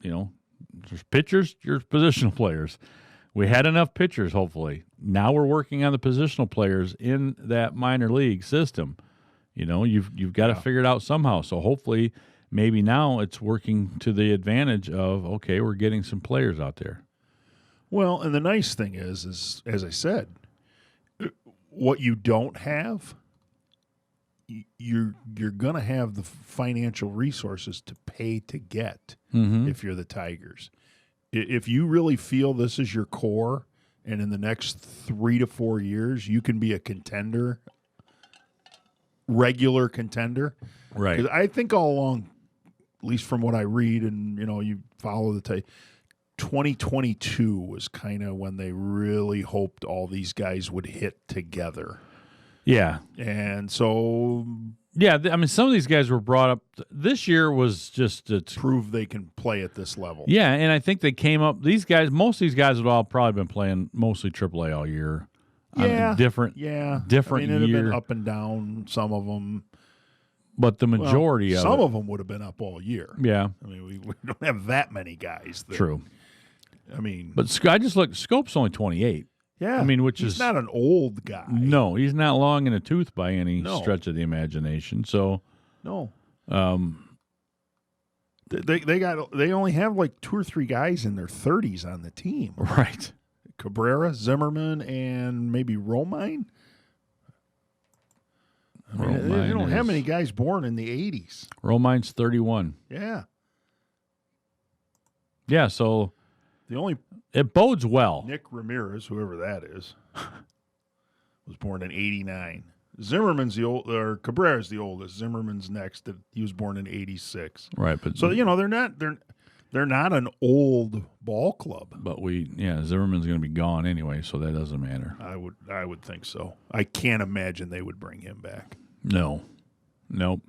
There's pitchers, there's positional players. We had enough pitchers, hopefully. Now we're working on the positional players in that minor league system. You've got to figure it out somehow. So hopefully, maybe now it's working to the advantage of, okay, we're getting some players out there. Well, and the nice thing is as I said, what you don't have, you're going to have the financial resources to pay to get if you're the Tigers. If you really feel this is your core, and in the next 3 to 4 years you can be a contender, regular contender, right? Because I think all along, at least from what I read, and you follow the 2022 was kind of when they really hoped all these guys would hit together. Yeah, and so. Yeah, some of these guys were brought up. This year was just to prove they can play at this level. Yeah, and I think they came up. These guys, most of these guys have all probably been playing mostly AAA all year. Yeah, different year. It have been up and down. Some of them, but the majority of some of them would have been up all year. Yeah, we don't have that many guys. True. But I just looked. Scope's only 28. Yeah, he's not an old guy. No, he's not long in a tooth by any stretch of the imagination. So no, they only have like 2 or 3 guys in their 30s on the team. Right, Cabrera, Zimmerman, and maybe Romine. They don't have many guys born in the 80s. Romine's 31. Yeah. Yeah, so The only it bodes well. Nick Ramirez, whoever that is, was born in '89. Zimmerman's the old, or Cabrera's the oldest. Zimmerman's next. He was born in '86. Right, but so they're not an old ball club. But Zimmerman's going to be gone anyway, so that doesn't matter. I would think so. I can't imagine they would bring him back. No, nope.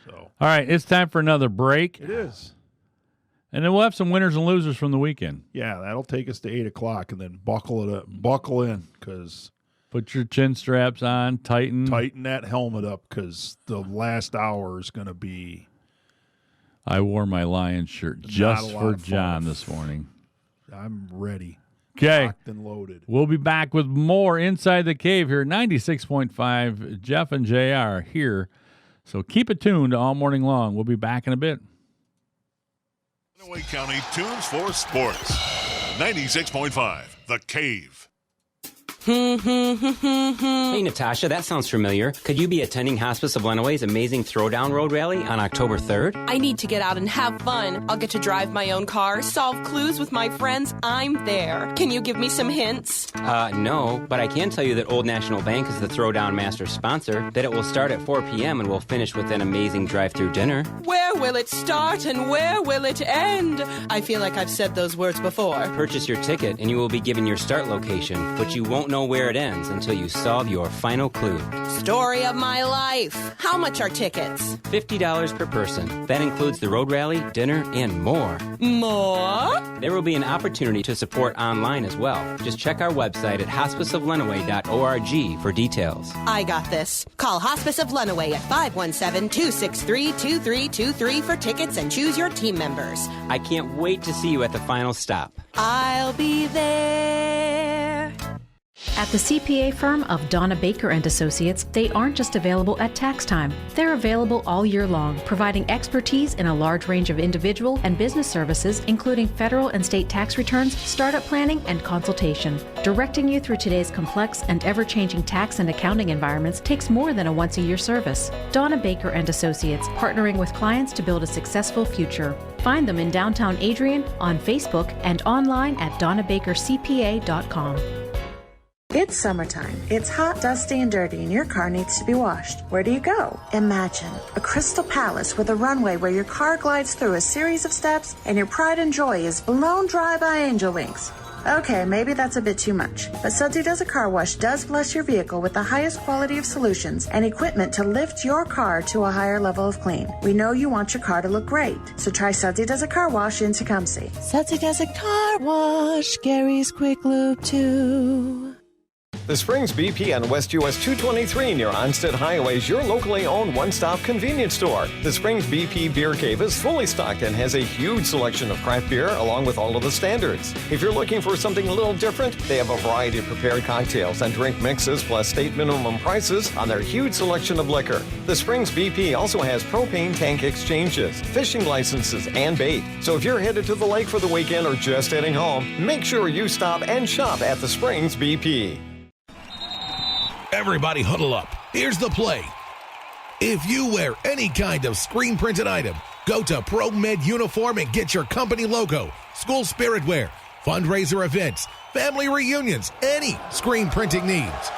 So all right, it's time for another break. It is. And then we'll have some winners and losers from the weekend. Yeah, that'll take us to 8 o'clock, and then buckle in, because put your chin straps on, tighten that helmet up, because the last hour is going to be. I wore my Lions shirt just for John this morning. I'm ready. Okay, locked and loaded. We'll be back with more Inside the Cave here, 96.5. Jeff and JR here, so keep it tuned all morning long. We'll be back in a bit. Lenawee County tunes for sports. 96.5, The Cave. Hey, Natasha, that sounds familiar. Could you be attending Hospice of Lenawe's amazing Throwdown Road Rally on October 3rd? I need to get out and have fun. I'll get to drive my own car, solve clues with my friends. I'm there. Can you give me some hints? No, but I can tell you that Old National Bank is the Throwdown Master sponsor, that it will start at 4 p.m. and will finish with an amazing drive-through dinner. Where will it start and where will it end? I feel like I've said those words before. Purchase your ticket and you will be given your start location, but you won't know where it ends until you solve your final clue. Story of my life. How much are tickets? $50 per person. That includes the road rally, dinner, and more. More? There will be an opportunity to support online as well. Just check our website at hospiceoflenaway.org for details. I got this. Call Hospice of Lenawee at 517-263-2323 for tickets and choose your team members. I can't wait to see you at the final stop. I'll be there. At the CPA firm of Donna Baker and Associates, they aren't just available at tax time. They're available all year long, providing expertise in a large range of individual and business services, including federal and state tax returns, startup planning, and consultation. Directing you through today's complex and ever-changing tax and accounting environments takes more than a once-a-year service. Donna Baker and Associates, partnering with clients to build a successful future. Find them in downtown Adrian, on Facebook, and online at donnabakercpa.com. It's summertime. It's hot, dusty, and dirty, and your car needs to be washed. Where do you go? Imagine a crystal palace with a runway where your car glides through a series of steps and your pride and joy is blown dry by angel wings. Okay, maybe that's a bit too much, but Sudsy Does a Car Wash does bless your vehicle with the highest quality of solutions and equipment to lift your car to a higher level of clean. We know you want your car to look great, so try Sudsy Does a Car Wash in Tecumseh. Sudsy Does a Car Wash, Gary's Quick Lube too. The Springs BP on West US 223 near Onstead Highway is your locally owned one-stop convenience store. The Springs BP Beer Cave is fully stocked and has a huge selection of craft beer along with all of the standards. If you're looking for something a little different, they have a variety of prepared cocktails and drink mixes plus state minimum prices on their huge selection of liquor. The Springs BP also has propane tank exchanges, fishing licenses, and bait. So if you're headed to the lake for the weekend or just heading home, make sure you stop and shop at the Springs BP. Everybody huddle up. Here's the play. If you wear any kind of screen-printed item, go to ProMed Uniform and get your company logo, school spirit wear, fundraiser events, family reunions, any screen printing needs.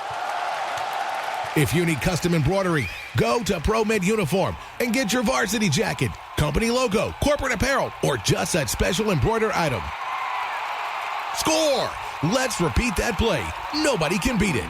If you need custom embroidery, go to ProMed Uniform and get your varsity jacket, company logo, corporate apparel, or just that special embroidered item. Score! Let's repeat that play. Nobody can beat it.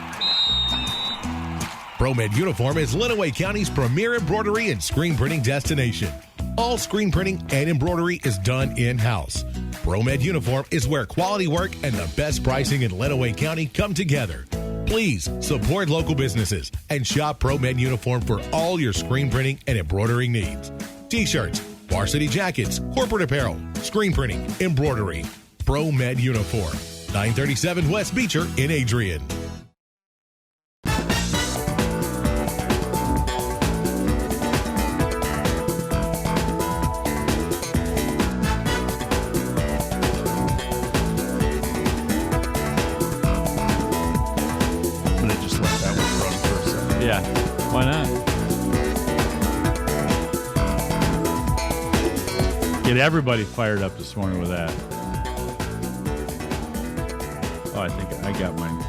ProMed Uniform is Lenawee County's premier embroidery and screen printing destination. All screen printing and embroidery is done in-house. ProMed Uniform is where quality work and the best pricing in Lenawee County come together. Please support local businesses and shop ProMed Uniform for all your screen printing and embroidering needs. T-shirts, varsity jackets, corporate apparel, screen printing, embroidery. ProMed Uniform, 937 West Beecher in Adrian. Yeah, why not? Get everybody fired up this morning with that. I think I got mine.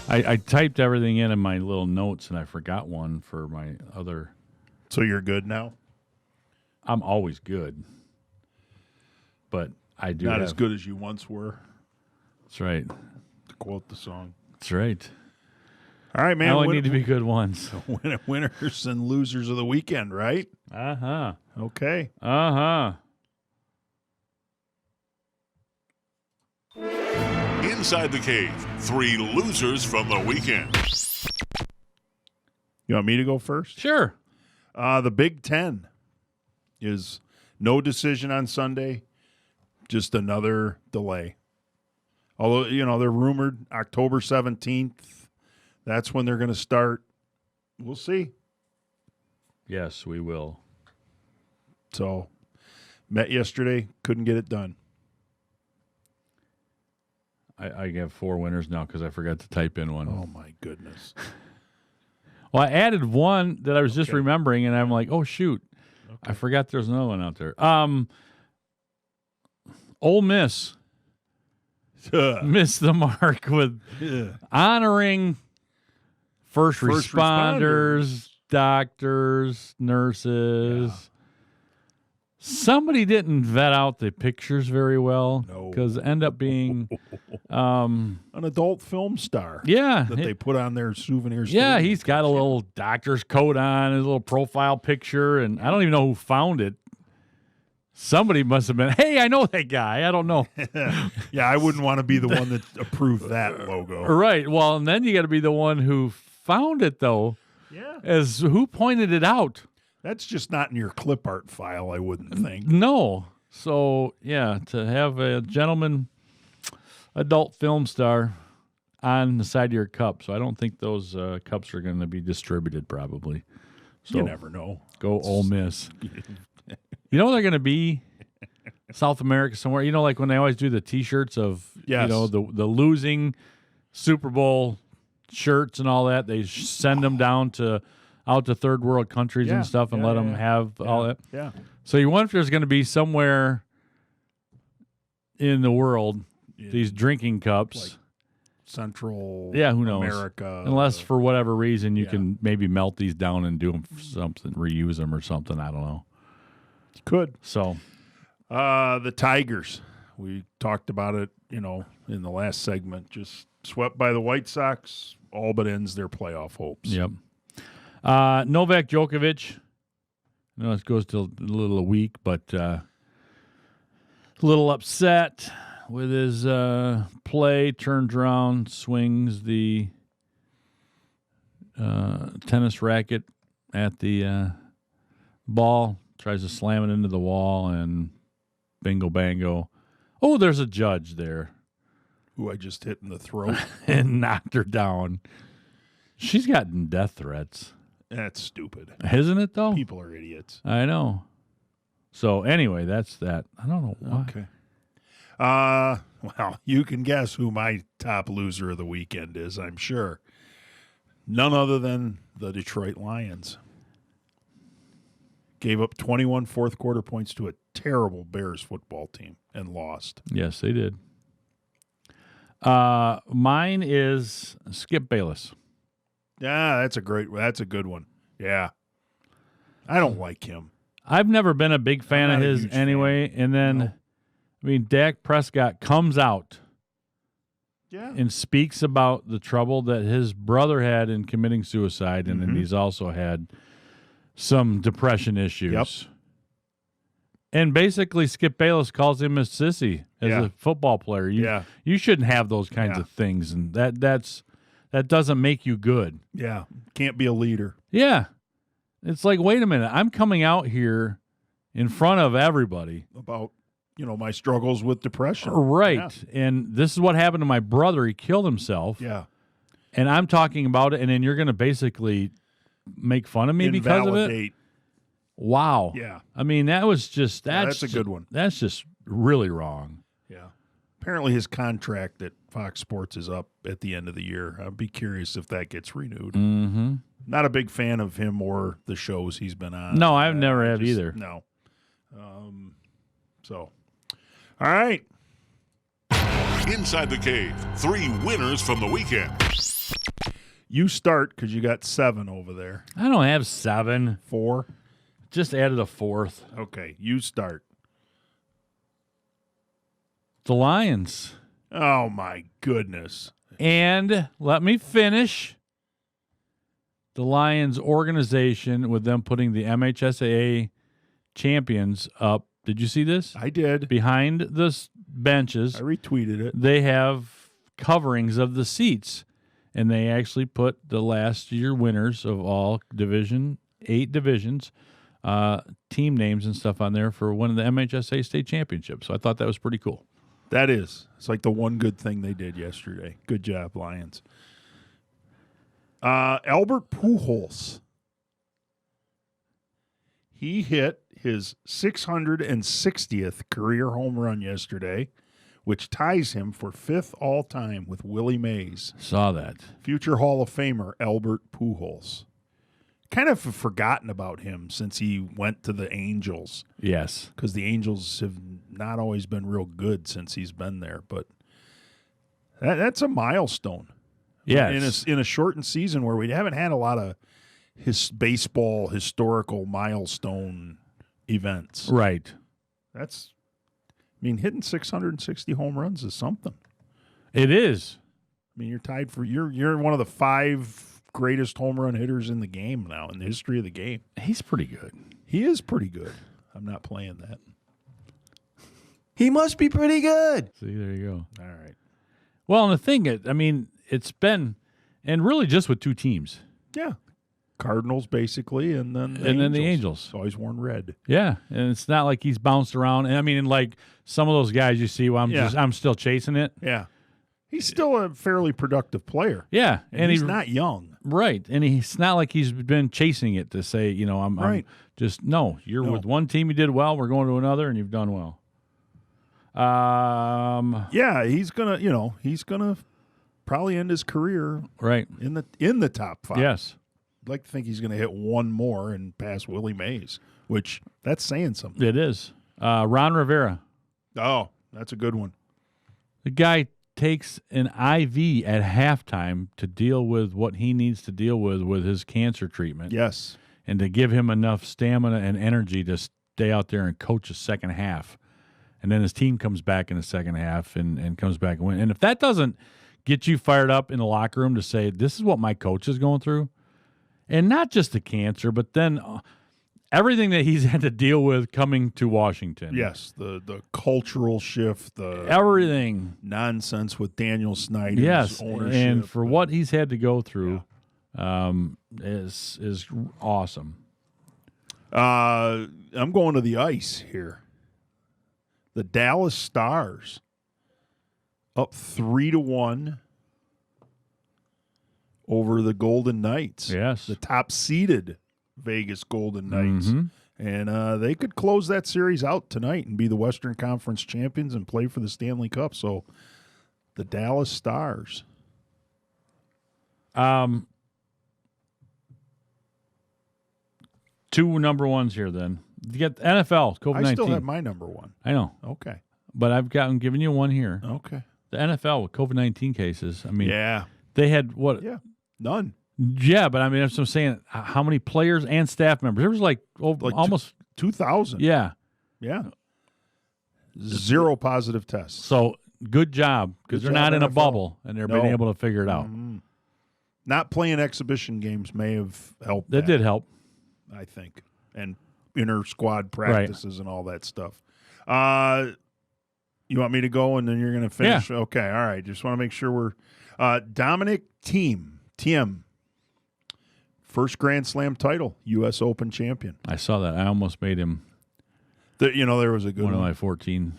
I typed everything in my little notes, and I forgot one for my other. So you're good now? I'm always good. But I do Not have, as good as you once were, That's right. to quote the song. That's right. All right, man. I only need to be good once. Winners and losers of the weekend, right? Uh-huh. Okay. Uh-huh. Inside the Cave, 3 losers from the weekend. You want me to go first? Sure. The Big Ten is no decision on Sunday, just another delay. Although, they're rumored October 17th. That's when they're going to start. We'll see. Yes, we will. So, met yesterday, couldn't get it done. I have 4 winners now because I forgot to type in one. Oh, my goodness. Well, I added one that I was just remembering, and I'm like, oh, shoot. Okay. I forgot there's another one out there. Ole Miss missed the mark with honoring first responders, doctors, nurses. Yeah. Somebody didn't vet out the pictures very well because end up being an adult film star. Yeah. That they put on their souvenirs. Yeah, he's got a little doctor's coat on, his little profile picture, and I don't even know who found it. Somebody must have been, hey, I know that guy. I don't know. Yeah, I wouldn't want to be the one that approved that logo. Right. Well, and then you got to be the one who found it, though. Yeah. As who pointed it out. That's just not in your clip art file, I wouldn't think. No. So, yeah, to have a gentleman adult film star on the side of your cup. So I don't think those cups are going to be distributed probably. So you never know. Go Ole Miss. You know they're going to be South America somewhere. You know, like when they always do the T-shirts of, the losing Super Bowl shirts and all that. They send them down out to third world countries and stuff and let them have all that. Yeah. So you wonder if there's going to be somewhere in the world these drinking cups. Like Central who knows? America. Unless for whatever reason you can maybe melt these down and do them for something, reuse them or something. I don't know. Could. So. The Tigers. We talked about it, in the last segment. Just swept by the White Sox. All but ends their playoff hopes. Yep. Novak Djokovic. It goes to a little a week, but a little upset with his play. Turns around, swings the tennis racket at the ball, tries to slam it into the wall, and bingo bango. Oh, there's a judge there. Who I just hit in the throat. And knocked her down. She's gotten death threats. That's stupid. Isn't it, though? People are idiots. I know. So, anyway, that's that. I don't know why. Okay. Well, you can guess who my top loser of the weekend is, I'm sure. None other than the Detroit Lions. Gave up 21 fourth-quarter points to a terrible Bears football team and lost. Yes, they did. Mine is Skip Bayless. Yeah, that's a good one. Yeah. I don't like him. I've never been a big fan of his anyway. And then, Dak Prescott comes out and speaks about the trouble that his brother had in committing suicide, and then he's also had some depression issues. Yep. And basically, Skip Bayless calls him a sissy as a football player. You shouldn't have those kinds of things, and that doesn't make you good. Yeah, can't be a leader. Yeah. It's like, wait a minute, I'm coming out here in front of everybody. About, my struggles with depression. Right. Yeah. And this is what happened to my brother. He killed himself. Yeah. And I'm talking about it, and then you're going to basically make fun of me because of it? Wow. Yeah. That was just, that's a good one. That's just really wrong. Yeah. Apparently his contract at Fox Sports is up at the end of the year. I'd be curious if that gets renewed. Mm-hmm. Not a big fan of him or the shows he's been on. No, I've never have either. No. So, all right. Inside the Cave, 3 winners from the weekend. You start because you got 7 over there. I don't have 7. 4? Just added a 4th. Okay, you start. The Lions. Oh, my goodness. And let me finish. The Lions organization, with them putting the MHSAA champions up. Did you see this? I did. Behind the benches. I retweeted it. They have coverings of the seats. And they actually put the last year winners of all 8 divisions, team names and stuff on there for winning the MHSA state championship. So I thought that was pretty cool. That is. It's like the one good thing they did yesterday. Good job, Lions. Albert Pujols. He hit his 660th career home run yesterday, which ties him for 5th all-time with Willie Mays. Saw that. Future Hall of Famer Albert Pujols. Kind of forgotten about him since he went to the Angels. Yes. Because the Angels have not always been real good since he's been there. But that's a milestone. Yes. In a shortened season where we haven't had a lot of baseball historical milestone events. Right. Hitting 660 home runs is something. It is. You're tied for you're one of the 5 greatest home run hitters in the game now, in the history of the game. He's pretty good. He is pretty good. I'm not playing that. He must be pretty good. See, there you go. All right. Well, and the thing, it's been, and really just with 2 teams. Yeah. Cardinals, basically, and then the Angels. Always worn red. Yeah, and it's not like he's bounced around. And like some of those guys you see, I'm still chasing it. Yeah. He's still a fairly productive player. Yeah. And he's not young. Right. And he's not like he's been chasing it to say, I'm just, no, you're with one team, you did well, we're going to another, and you've done well. Yeah, he's gonna probably end his career right in the top 5. Yes. I'd like to think he's going to hit one more and pass Willie Mays, which that's saying something. It is. Ron Rivera. Oh, that's a good one. The guy takes an IV at halftime to deal with what he needs to deal with his cancer treatment. Yes. And to give him enough stamina and energy to stay out there and coach the second half. And then his team comes back in the second half and comes back and wins. And if that doesn't get you fired up in the locker room to say, this is what my coach is going through, and not just the cancer, but then everything that he's had to deal with coming to Washington. Yes, the cultural shift, the everything nonsense with Daniel Snyder's yes, ownership. And for what he's had to go through is awesome. I'm going to the ice here. The Dallas Stars up 3-1 over the Golden Knights. Yes. The top-seeded Vegas Golden Knights. Mm-hmm. And they could close that series out tonight and be the Western Conference champions and play for the Stanley Cup. So the Dallas Stars. 2 number ones here then. You get NFL, COVID-19. I still have my number 1. I know. Okay. But I'm giving you one here. Okay. The NFL with COVID-19 cases. Yeah. They had what? Yeah. None. Yeah, but that's what I'm saying. How many players and staff members? There was almost 2,000. Yeah. Yeah. 0 positive tests. So good job because they're not in a bubble and they're being able to figure it out. Mm-hmm. Not playing exhibition games may have helped. That did help, I think, and inter-squad practices and all that stuff. You want me to go and then you're going to finish? Yeah. Okay, all right. Just want to make sure we're Dominic Thiem, first Grand Slam title, U.S. Open champion. I saw that. I almost made him. There was a good one. One of my 14.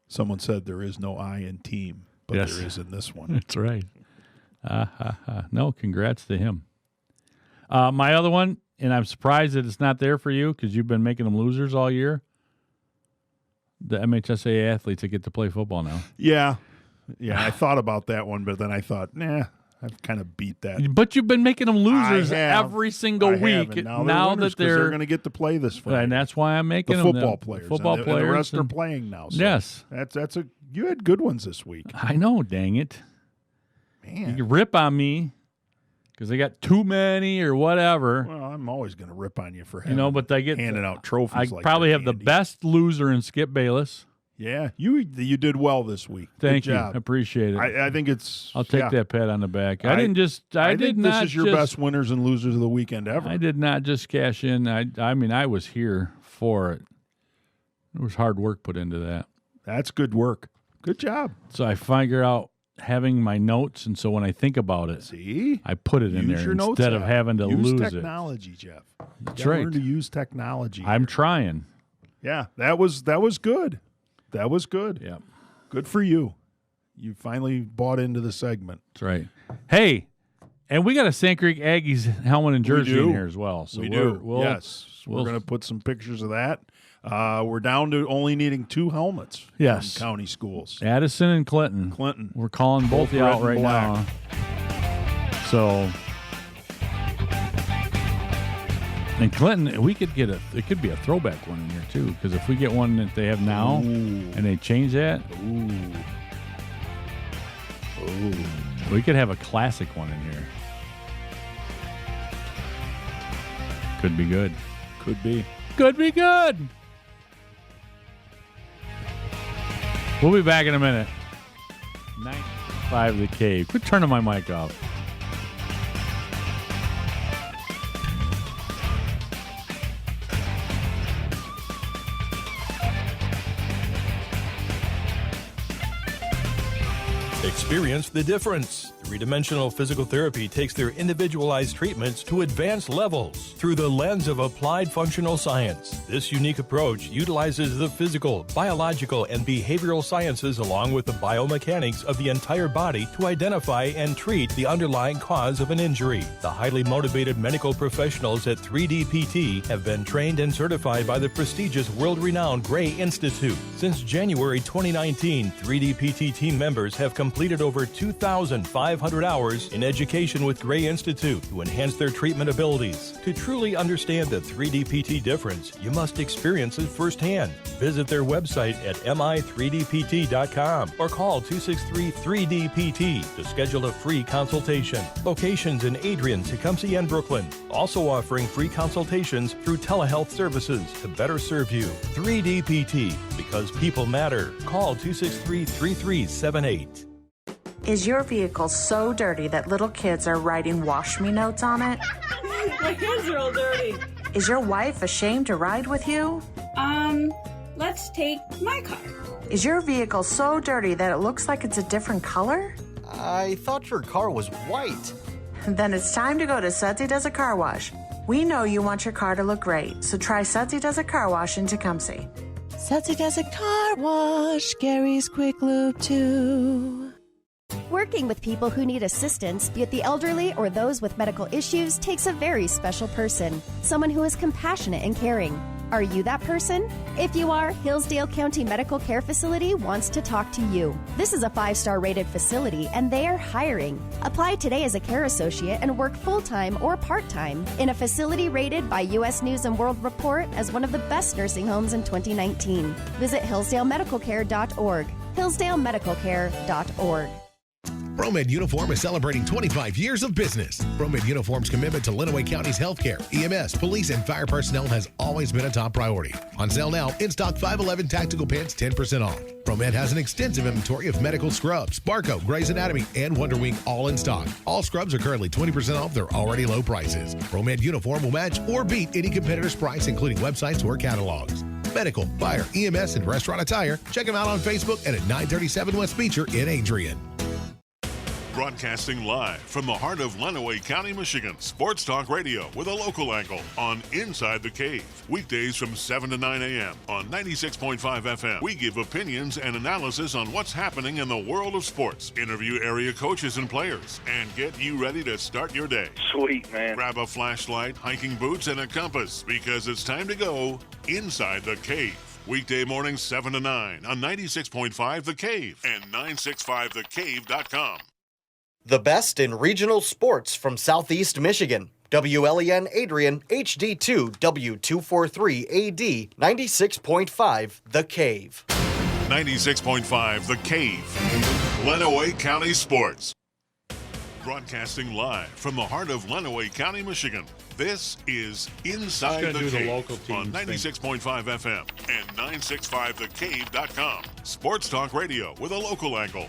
Someone said there is no I in team, but yes. there is in this one. That's right. No, congrats to him. My other one, and I'm surprised that it's not there for you because you've been making them losers all year. The MHSA athletes that get to play football now. Yeah. I thought about that one, but then I thought, I've kind of beat that. But you've been making them losers I have. every single I have, week. and now that they're going to get to play this Friday. And that's why I'm making the them football players. Football and players. And the rest are playing now. So yes. You had good ones this week. I know, dang it. Man. You rip on me because they got too many or whatever. Well, I'm always going to rip on you for but they get handing out trophies. I probably have the best loser in Skip Bayless. Yeah, you did well this week. Thank Good you. job. I appreciate it. I think it's. I'll take that pat on the back. I think this is your best winners and losers of the weekend ever. I did not just cash in. I mean, I was here for it. There was hard work put into that. That's good work. Good job. So I figure out having my notes, and so when I think about it, I put it in there instead of having to lose use technology, Jeff. That's right. Learn to use technology. I'm trying. Yeah, that was good. That was good. Yeah. Good for you. You finally bought into the segment. That's right. Hey, and we got a Sand Creek Aggies helmet and jersey in here as well. So we do. Yes. We're going to put some pictures of that. We're down to only needing 2 helmets from county schools. Addison and Clinton. We're calling both you out right now. So, and Clinton, it could be a throwback one in here too, because if we get one that they have now and they change that, we could have a classic one in here. Could be good. Could be. Could be good. We'll be back in a minute. 95 The Cave. Quit turning my mic off. Experience the difference. Three-dimensional physical therapy takes their individualized treatments to advanced levels through the lens of applied functional science. This unique approach utilizes the physical, biological, and behavioral sciences along with the biomechanics of the entire body to identify and treat the underlying cause of an injury. The highly motivated medical professionals at 3DPT have been trained and certified by the prestigious world-renowned Gray Institute. Since January 2019, 3DPT team members have completed over 2,500 hours in education with Gray Institute to enhance their treatment abilities. To truly understand the 3DPT difference, you must experience it firsthand. Visit their website at mi3dpt.com or call 263-3DPT to schedule a free consultation. Locations in Adrian, Tecumseh, and Brooklyn. Also offering free consultations through telehealth services to better serve you. 3DPT, because people matter. Call 263-3378. Is your vehicle so dirty that little kids are writing wash me notes on it? My hands are all dirty. Is your wife ashamed to ride with you? Let's take my car. Is your vehicle so dirty that it looks like it's a different color? I thought your car was white. Then it's time to go to Sudsy Does a Car Wash. We know you want your car to look great, so try Sudsy Does a Car Wash in Tecumseh. Sudsy Does a Car Wash, Gary's Quick Lube 2. Working with people who need assistance, be it the elderly or those with medical issues, takes a very special person. Someone who is compassionate and caring. Are you that person? If you are, Hillsdale County Medical Care Facility wants to talk to you. This is a 5-star rated facility and they are hiring. Apply today as a care associate and work full-time or part-time in a facility rated by U.S. News & World Report as one of the best nursing homes in 2019. Visit hillsdalemedicalcare.org. hillsdalemedicalcare.org. ProMed Uniform is celebrating 25 years of business. ProMed Uniform's commitment to Lenawee County's healthcare, EMS, police, and fire personnel has always been a top priority. On sale now, in-stock 511 tactical pants 10% off. ProMed has an extensive inventory of medical scrubs, Barco, Grey's Anatomy, and Wonder Wing all in stock. All scrubs are currently 20% off their already low prices. ProMed Uniform will match or beat any competitor's price, including websites or catalogs. Medical, fire, EMS, and restaurant attire. Check them out on Facebook and at 937 West Beecher in Adrian. Broadcasting live from the heart of Lenawee County, Michigan. Sports Talk Radio with a local angle on Inside the Cave. Weekdays from 7 to 9 a.m. on 96.5 FM. We give opinions and analysis on what's happening in the world of sports. Interview area coaches and players and get you ready to start your day. Sweet, man. Grab a flashlight, hiking boots, and a compass because it's time to go Inside the Cave. Weekday mornings 7 to 9 on 96.5 The Cave and 965thecave.com. The best in regional sports from Southeast Michigan. WLEN Adrian, HD2, W243AD, 96.5 The Cave. 96.5 The Cave. Lenawee County Sports. Broadcasting live from the heart of Lenawee County, Michigan. This is Inside the Cave on 96.5 FM and 965thecave.com. Sports talk radio with a local angle,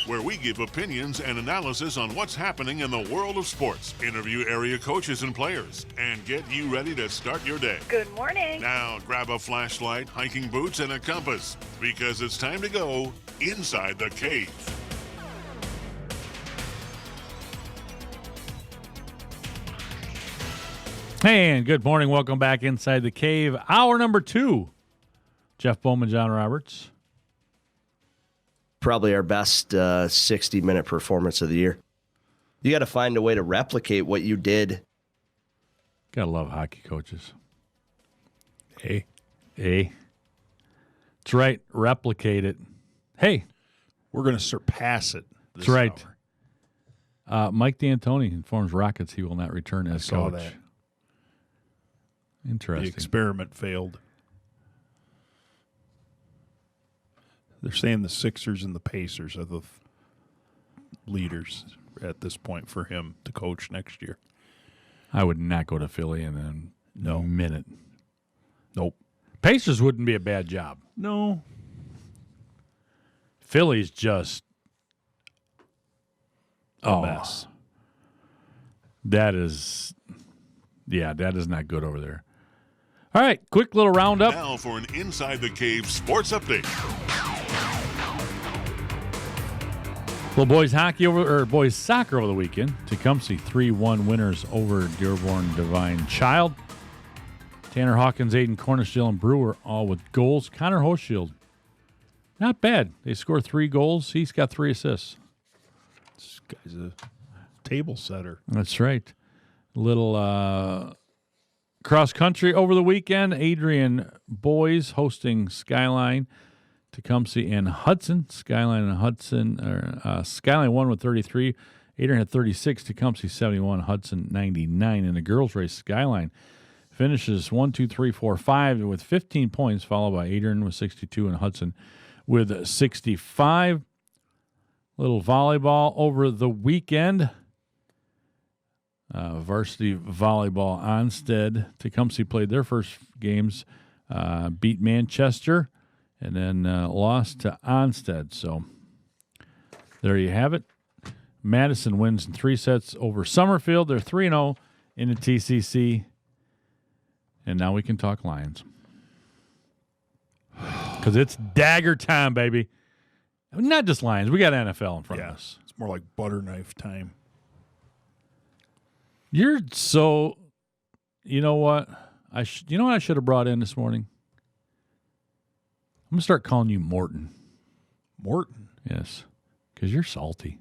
where we give opinions and analysis on what's happening in the world of sports, interview area coaches and players, and get you ready to start your day. Good morning. Now grab a flashlight, hiking boots, and a compass, because it's time to go Inside the Cave. Hey, and good morning. Welcome back Inside the Cave. Hour number 2. Jeff Bowman, John Roberts. Probably our best 60-minute performance of the year. You got to find a way to replicate what you did. Gotta love hockey coaches. Hey. That's right. Replicate it. Hey. We're going to surpass it. That's right. Mike D'Antoni informs Rockets he will not return as coach. That. Interesting. The experiment failed. They're saying the Sixers and the Pacers are the leaders at this point for him to coach next year. I would not go to Philly in a minute. Nope. Pacers wouldn't be a bad job. No. Philly's just a mess. That is not good over there. All right, quick little roundup. Now for an Inside the Cave sports update. Well, boys soccer over the weekend. Tecumseh 3-1 winners over Dearborn Divine Child. Tanner Hawkins, Aiden Cornish, Dylan Brewer all with goals. Connor Hochschild, not bad. They scored 3 goals. He's got 3 assists. This guy's a table setter. That's right. Little cross country over the weekend. Adrian boys hosting Skyline, Tecumseh, and Hudson. Skyline won with 33. Adrian had 36. Tecumseh 71. Hudson 99. In the girls' race, Skyline finishes 1, 2, 3, 4, 5 with 15 points, followed by Adrian with 62 and Hudson with 65. Little volleyball over the weekend. Varsity volleyball Onstead. Tecumseh played their first games, beat Manchester, and then lost to Onstead. So there you have it. Madison wins in 3 sets over Summerfield. They're 3-0 in the TCC. And now we can talk Lions. Because it's dagger time, baby. Not just Lions. We got NFL in front of us. It's more like butter knife time. You're so... You know what? You know what I should have brought in this morning? I'm going to start calling you Morton. Morton? Yes. Because you're salty.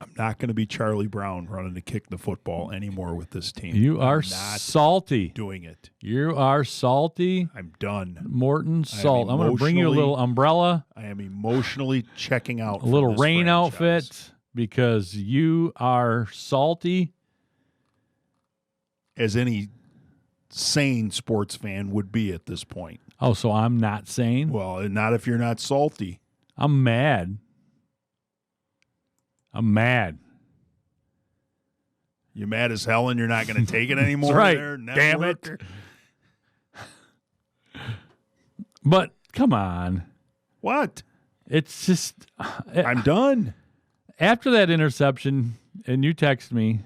I'm not going to be Charlie Brown running to kick the football anymore with this team. You are salty. Doing it. You are salty. I'm done. Morton Salt. I'm going to bring you a little umbrella. I am emotionally checking out. A little rain franchise. outfit because you are salty. As any sane sports fan would be at this point. Oh, so I'm not sane? Well, not if you're not salty. I'm mad. You're mad as hell and you're not going to take it anymore? That's right. There, damn it. But, come on. What? It's just... I'm done. After that interception, and you text me...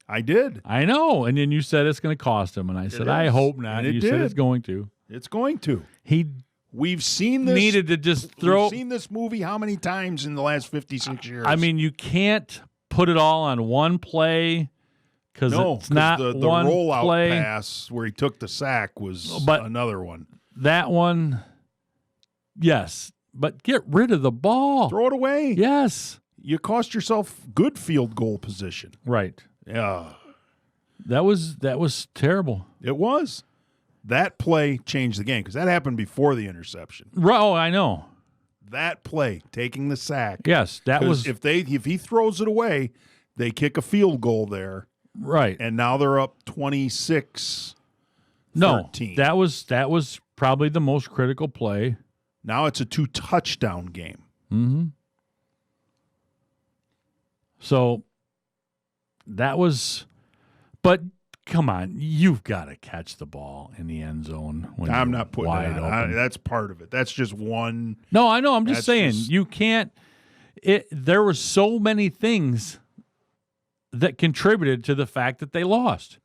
I did. I know. And then you said it's going to cost him. And I said, I hope not. And you said it's going to. It's going to. We've seen this. Needed to just throw. We've seen this movie how many times in the last 56 years? I mean, you can't put it all on one play because it's not the one rollout play. Pass where he took the sack was another one. That one, yes. But get rid of the ball. Throw it away. Yes. You cost yourself good field goal position. Right. Yeah. That was terrible. It was. That play changed the game because that happened before the interception. Oh, I know. That play, taking the sack. Yes, that 'Cause was if he throws it away, they kick a field goal there. right. And now they're up 26-13. No, that was probably the most critical play. Now it's a 2-touchdown game. Mm-hmm. So that was, but come on, you've got to catch the ball in the end zone. When I'm you're not putting wide it on. open. That's part of it. That's just one. No, I know. I'm just That's saying just- you can't. There were so many things that contributed to the fact that they lost.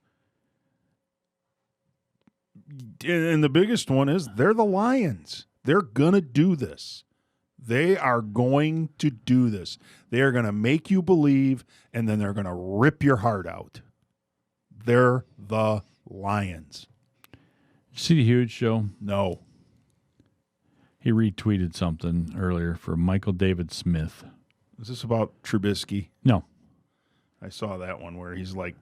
And the biggest one is they're the Lions. They're going to do this. They are going to do this. They are going to make you believe, and then they're going to rip your heart out. They're the Lions. See the Huge Show? No. He retweeted something earlier for Michael David Smith. Is this about Trubisky? No. I saw that one where he's like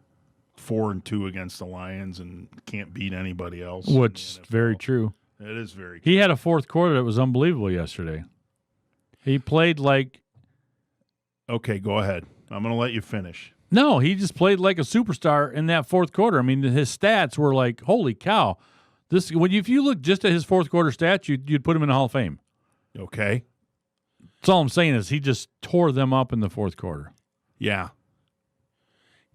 4-2 against the Lions and can't beat anybody else. Which is very true. It is very He had a fourth quarter that was unbelievable yesterday. He played like... Okay, go ahead. I'm going to let you finish. No, he just played like a superstar in that fourth quarter. I mean, his stats were like, holy cow. If you look just at his fourth quarter stats, you'd put him in the Hall of Fame. Okay. That's all I'm saying is he just tore them up in the fourth quarter. Yeah.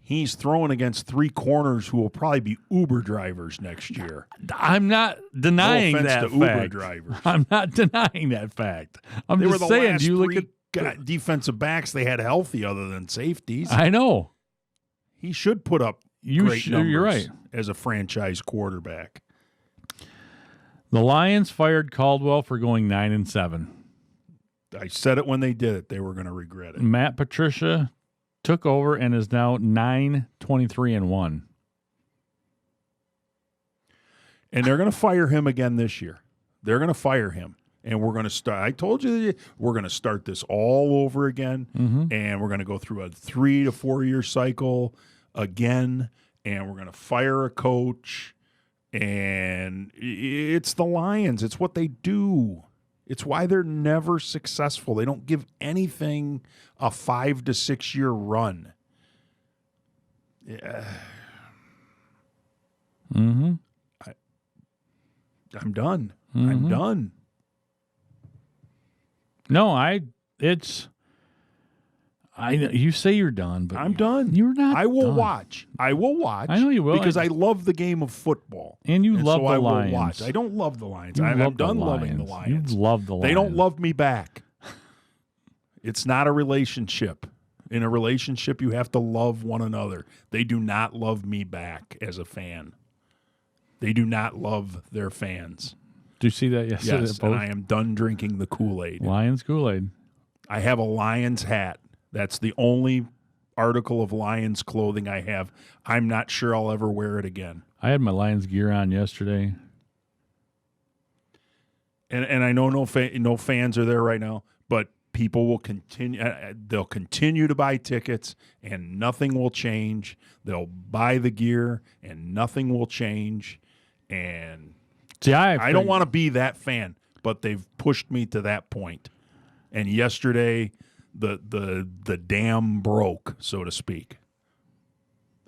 He's throwing against 3 corners who will probably be Uber drivers next year. I'm not denying no offense that to fact. Uber drivers. I'm not denying that fact. I'm They were just the saying, last do you look 3 at defensive backs they had healthy other than safeties. I know. He should put up great numbers you're right. as a franchise quarterback. The Lions fired Caldwell for going 9-7. I said it when they did it. They were going to regret it. Matt Patricia took over and is now 9-23-1. And they're going to fire him again this year. They're going to fire him. And we're going to start. I told you we're going to start this all over again. Mm-hmm. And we're going to go through a 3 to 4 year cycle again. And we're going to fire a coach. And it's the Lions. It's what they do. It's why they're never successful. They don't give anything a 5 to 6 year run. Yeah. Mm-hmm. I'm done. Mm-hmm. I'm done. No, you say you're done, but I'm done. You're not. I will done. watch. I will watch. I know you will. Because I love the game of football. And you love so the I Lions. will watch. I don't love the Lions. You I'm love the done loving the Lions. Lions. You love the Lions. They don't love me back. It's not a relationship. In a relationship, you have to love one another. They do not love me back as a fan. They do not love their fans. Did you see that yesterday? Yes, and I am done drinking the Kool-Aid. Lions Kool-Aid. I have a Lions hat. That's the only article of Lions clothing I have. I'm not sure I'll ever wear it again. I had my Lions gear on yesterday. And I know no fans are there right now, but people will continue. They'll continue to buy tickets, and nothing will change. They'll buy the gear, and nothing will change. And see, I don't want to be that fan, but they've pushed me to that point. And yesterday, the dam broke, so to speak.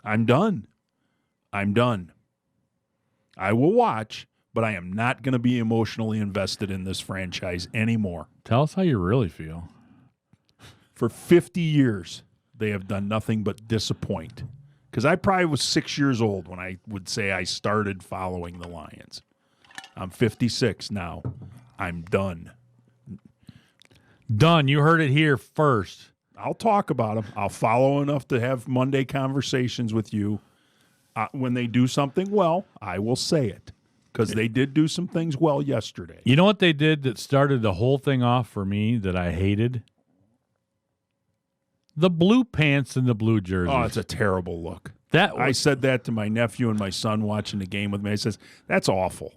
I'm done. I'm done. I will watch, but I am not going to be emotionally invested in this franchise anymore. Tell us how you really feel. For 50 years, they have done nothing but disappoint. Because I probably was 6 years old when I would say I started following the Lions. I'm 56 now. I'm done. Done. You heard it here first. I'll talk about them. I'll follow enough to have Monday conversations with you. When they do something well, I will say it. Because they did do some things well yesterday. You know what they did that started the whole thing off for me that I hated? The blue pants and the blue jerseys. Oh, it's a terrible look. I said that to my nephew and my son watching the game with me. He says, that's awful.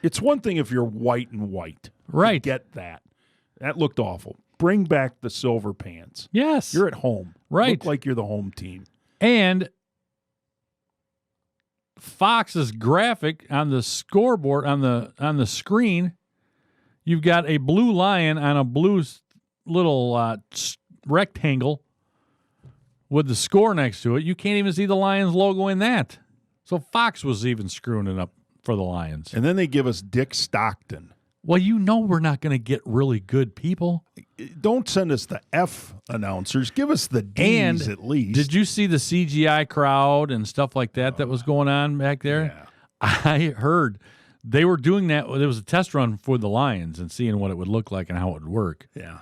It's one thing if you're white and white. Right. I get that. That looked awful. Bring back the silver pants. Yes. You're at home. Right. Look like you're the home team. And Fox's graphic on the scoreboard on the screen You've got a blue lion on a blue little rectangle with the score next to it. You can't even see the Lions logo in that. So Fox was even screwing it up for the Lions. And then they give us Dick Stockton. Well, you know we're not going to get really good people. Don't send us the F announcers. Give us the D's at least. Did you see the CGI crowd and stuff like that was going on back there? Yeah. I heard they were doing that. There was a test run for the Lions and seeing what it would look like and how it would work. Yeah.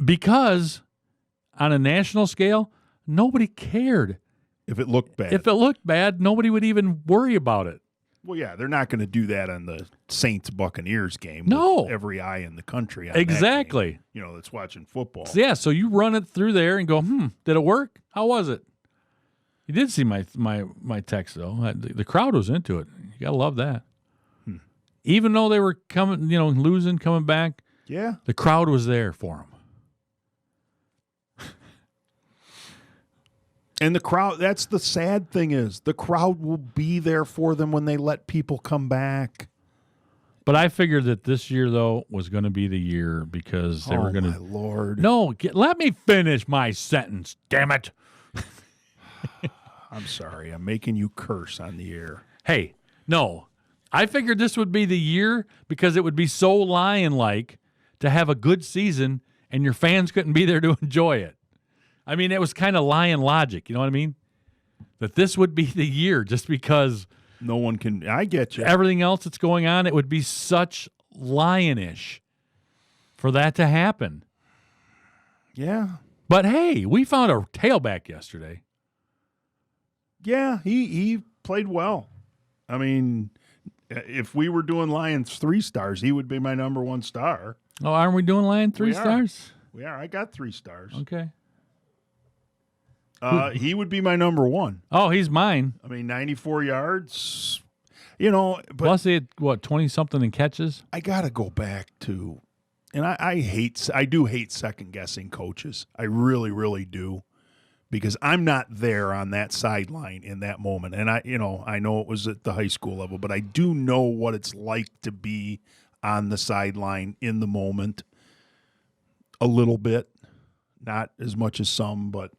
Because on a national scale, nobody cared. If it looked bad. If it looked bad, nobody would even worry about it. Well, yeah, they're not going to do that on the Saints-Buccaneers game. No. With every eye in the country on Exactly. that game, that's watching football. So you run it through there and go, did it work? How was it? You did see my text, though. The crowd was into it. You got to love that. Even though they were coming, losing, coming back, yeah, the crowd was there for them. And the crowd, that's the sad thing is, the crowd will be there for them when they let people come back. But I figured that this year, though, was going to be the year because they were going to. Oh, my Lord. No, let me finish my sentence, damn it. I'm sorry. I'm making you curse on the air. Hey, no. I figured this would be the year because it would be so Lion-like to have a good season and your fans couldn't be there to enjoy it. I mean, it was kind of Lion logic, you know what I mean? That this would be the year just because no one can. I get you. Everything else that's going on, it would be such Lionish for that to happen. Yeah. But hey, we found a tailback yesterday. Yeah, he played well. I mean, if we were doing Lions 3 stars, he would be my number 1 star. Oh, aren't we doing Lion 3 stars? We are. I got 3 stars. Okay. He would be my number 1. Oh, he's mine. I mean, 94 yards, but plus he had 20-something in catches. I got to go back to, and I do hate second guessing coaches. I really, really do, because I'm not there on that sideline in that moment. And I know it was at the high school level, but I do know what it's like to be on the sideline in the moment a little bit, not as much as some, but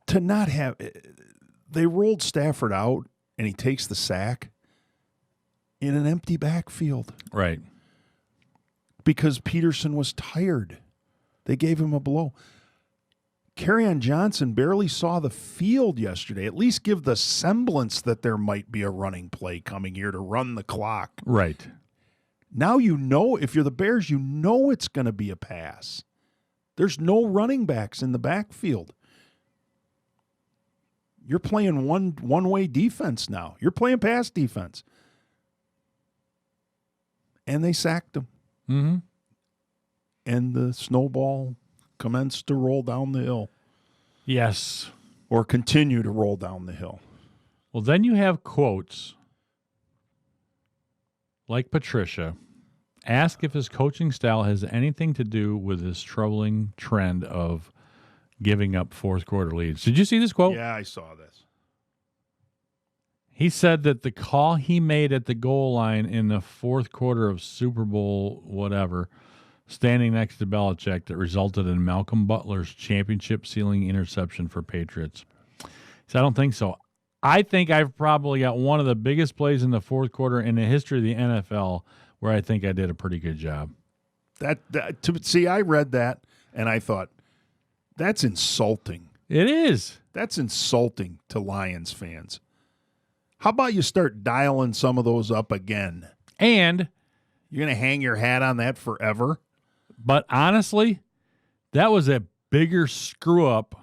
to not have, they rolled Stafford out and he takes the sack in an empty backfield. Right. Because Peterson was tired. They gave him a blow. Kerryon Johnson barely saw the field yesterday. At least give the semblance that there might be a running play coming here to run the clock. Right. Now if you're the Bears, it's going to be a pass. There's no running backs in the backfield. You're playing one-way defense now. You're playing pass defense. And they sacked him. Mm-hmm. And the snowball commenced to roll down the hill. Yes. Or continue to roll down the hill. Well, then you have quotes like Patricia. Ask if his coaching style has anything to do with this troubling trend of giving up fourth quarter leads. Did you see this quote? Yeah, I saw this. He said that the call he made at the goal line in the fourth quarter of Super Bowl whatever, standing next to Belichick, that resulted in Malcolm Butler's championship-sealing interception for Patriots. He said, I don't think so. I think I've probably got one of the biggest plays in the fourth quarter in the history of the NFL where I think I did a pretty good job. I read that, and I thought, that's insulting. It is. That's insulting to Lions fans. How about you start dialing some of those up again? And you're going to hang your hat on that forever? But honestly, that was a bigger screw-up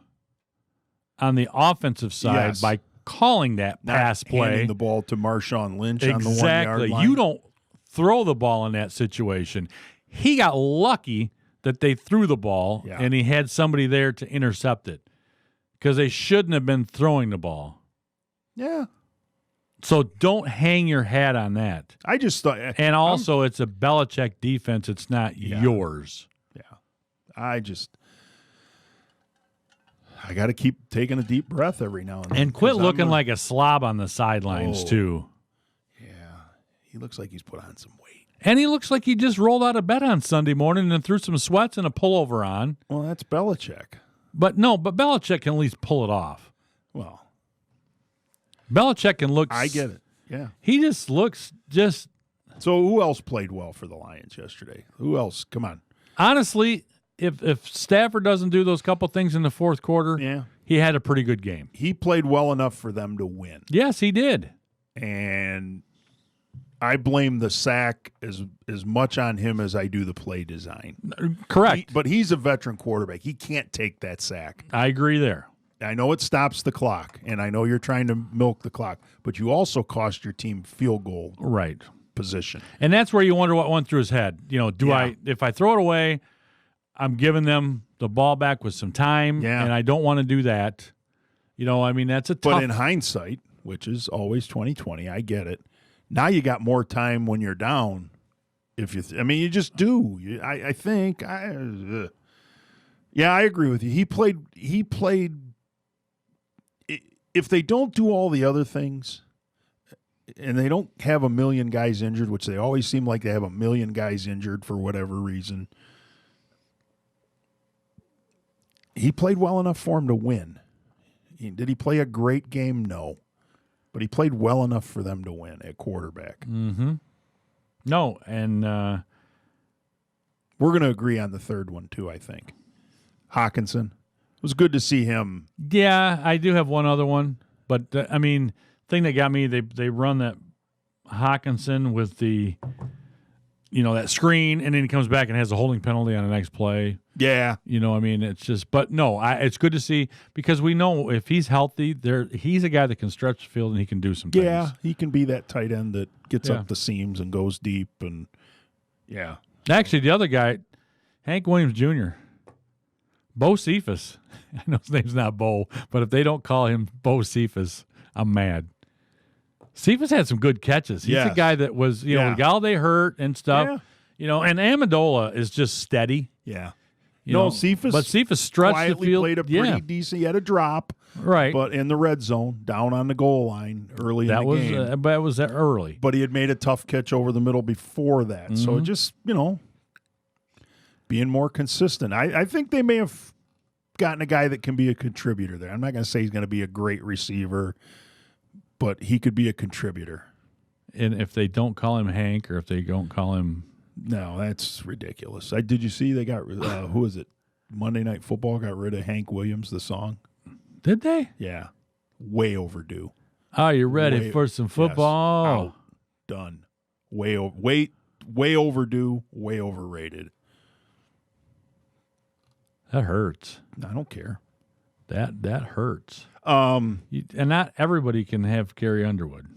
on the offensive side by calling that pass play. Handing the ball to Marshawn Lynch on the 1 yard line. You don't throw the ball in that situation. He got lucky that they threw the ball and he had somebody there to intercept it because they shouldn't have been throwing the ball. Yeah. So don't hang your hat on that. I just thought. And also, it's a Belichick defense. It's not yours. Yeah. I got to keep taking a deep breath every now and then. And quit looking like a slob on the sidelines, too. Yeah. He looks like he's put on some weight. And he looks like he just rolled out of bed on Sunday morning and threw some sweats and a pullover on. Well, that's Belichick. But Belichick can at least pull it off. Well, Belichick can look. I get it. Yeah. He just looks just. So who else played well for the Lions yesterday? Who else? Come on. Honestly, if Stafford doesn't do those couple things in the fourth quarter, he had a pretty good game. He played well enough for them to win. Yes, he did. And I blame the sack as much on him as I do the play design. Correct. But he's a veteran quarterback. He can't take that sack. I agree there. I know it stops the clock, and I know you're trying to milk the clock, but you also cost your team field goal position. And that's where you wonder what went through his head. If I throw it away, I'm giving them the ball back with some time, and I don't want to do that. That's a tough. But in hindsight, which is always 20/20, I get it. Now you got more time when you're down. You just do. I think. I agree with you. He played. If they don't do all the other things, and they don't have a million guys injured, which they always seem like they have a million guys injured for whatever reason, he played well enough for him to win. Did he play a great game? No. But he played well enough for them to win at quarterback. Mm-hmm. No, and we're going to agree on the third one, too, I think. Hockenson. It was good to see him. Yeah, I do have one other one. But, thing that got me, they run that Hockenson with the, that screen, and then he comes back and has a holding penalty on the next play. Yeah. It's just, but no, it's good to see because we know if he's healthy, he's a guy that can stretch the field and he can do some things. Yeah, he can be that tight end that gets up the seams and goes deep. And Actually, the other guy, Hank Williams Jr., Bo Cephas. I know his name's not Bo, but if they don't call him Bo Cephas, I'm mad. Cephas had some good catches. He's a guy that was, when Galladay hurt and stuff, and Amendola is just steady. Yeah. Cephas. But Cephas stretched the field. Played a pretty decent. He had a drop. Right. But in the red zone, down on the goal line early in the game. That was early. But he had made a tough catch over the middle before that. Mm-hmm. So it just, being more consistent. I think they may have gotten a guy that can be a contributor there. I'm not going to say he's going to be a great receiver, but he could be a contributor. And if they don't call him Hank or if they don't call him... No, that's ridiculous. Did you see they got who is it? Monday Night Football got rid of Hank Williams, the song. Did they? Yeah. Way overdue. Oh, you ready for some football? Yes. Out. Done. Way overdue, way overrated. That hurts. I don't care. That hurts. And not everybody can have Carrie Underwood.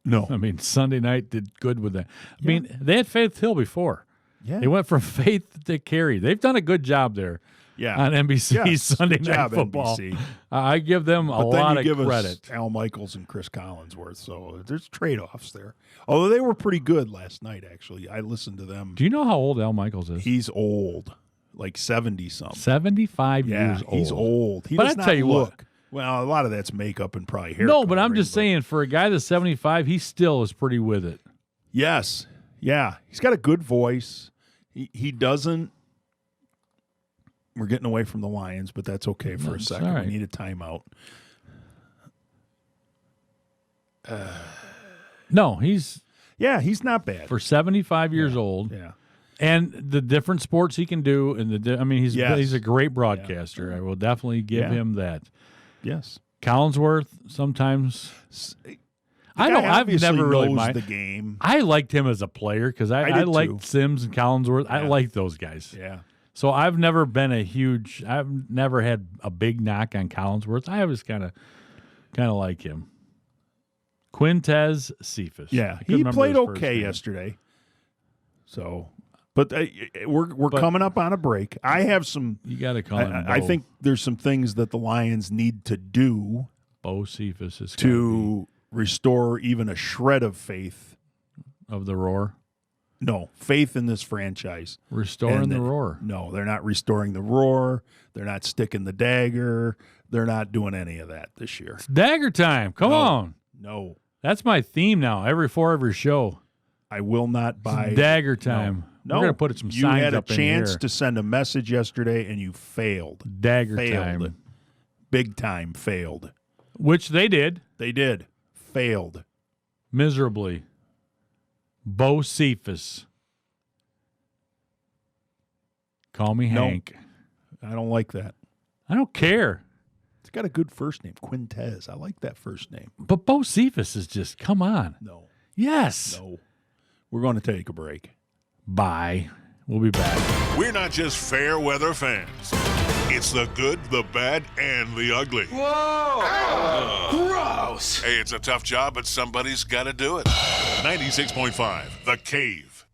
No. Sunday night did good with that. They had Faith Hill before. Yeah. They went from Faith to Carrie. They've done a good job there. Yeah. On NBC Sunday Night Football. NBC. I give them a lot of credit. Al Michaels and Chris Collinsworth, so there's trade-offs there. Although they were pretty good last night, actually. I listened to them. Do you know how old Al Michaels is? He's old, like 70-something. 75 years old. He's old. He does not tell you look. What. Well, a lot of that's makeup and probably hair. No, but I'm just saying, for a guy that's 75, he still is pretty with it. Yes. Yeah. He's got a good voice. He doesn't. We're getting away from the Lions, but that's okay for a second. Right. We need a timeout. No, he's not bad. For 75 years old. Yeah. And the different sports he can do, and he's a great broadcaster. Yeah. I will definitely give him that. Yes. Collinsworth sometimes. I've never really minded the game. I liked him as a player because I liked too. Sims and Collinsworth. Yeah. I liked those guys. Yeah. So I've never had a big knock on Collinsworth. I was kind of like him. Quintez Cephas. Yeah, he played okay yesterday. So, but we're coming up on a break. I have some. You got to call him. I think there's some things that the Lions need to do. Bo Cephas is to restore even a shred of faith of the Roar. No, faith in this franchise. Restoring the Roar. No, they're not restoring the Roar. They're not sticking the dagger. They're not doing any of that this year. It's dagger time. Come on. No. That's my theme now. Every show. I will not buy. Dagger time. No. We're going to put some you signs had a up in chance here. to send a message yesterday, and you failed. Dagger failed. time. Big time failed. Which they did. They did. Failed. Miserably. Bo Cephas. Call me Hank. I don't like that. I don't care. It's got a good first name, Quintez. I like that first name. But Bo Cephas is just, come on. No. Yes. No. We're going to take a break. Bye. We'll be back. We're not just fair weather fans. It's the good, the bad, and the ugly. Whoa! Gross! Hey, it's a tough job, but somebody's got to do it. 96.5, The Cave.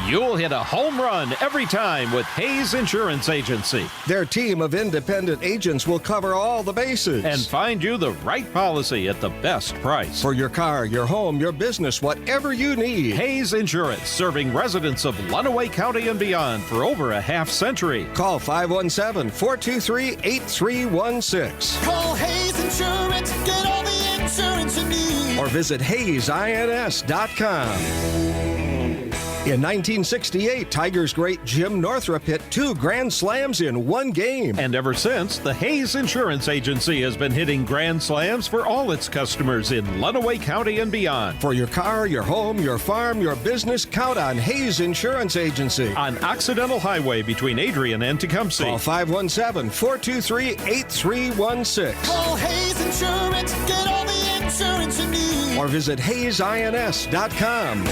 You'll hit a home run every time with Hayes Insurance Agency. Their team of independent agents will cover all the bases And find you the right policy at the best price. for your car, your home, your business, whatever you need. Hayes Insurance, serving residents of Lenawee County and beyond for over a half-century. Call 517-423-8316 Call Hayes Insurance. Get all the insurance you need. or visit HayesINS.com. In 1968, Tigers great Jim Northrup hit 2 grand slams in one game. And ever since, the Hayes Insurance Agency has been hitting grand slams for all its customers in Lenawee County and beyond. For your car, your home, your farm, your business, count on Hayes Insurance Agency. On Occidental Highway between Adrian and Tecumseh. Call 517-423-8316 Call Hayes Insurance. Get all the insurance you need. or visit HayesINS.com.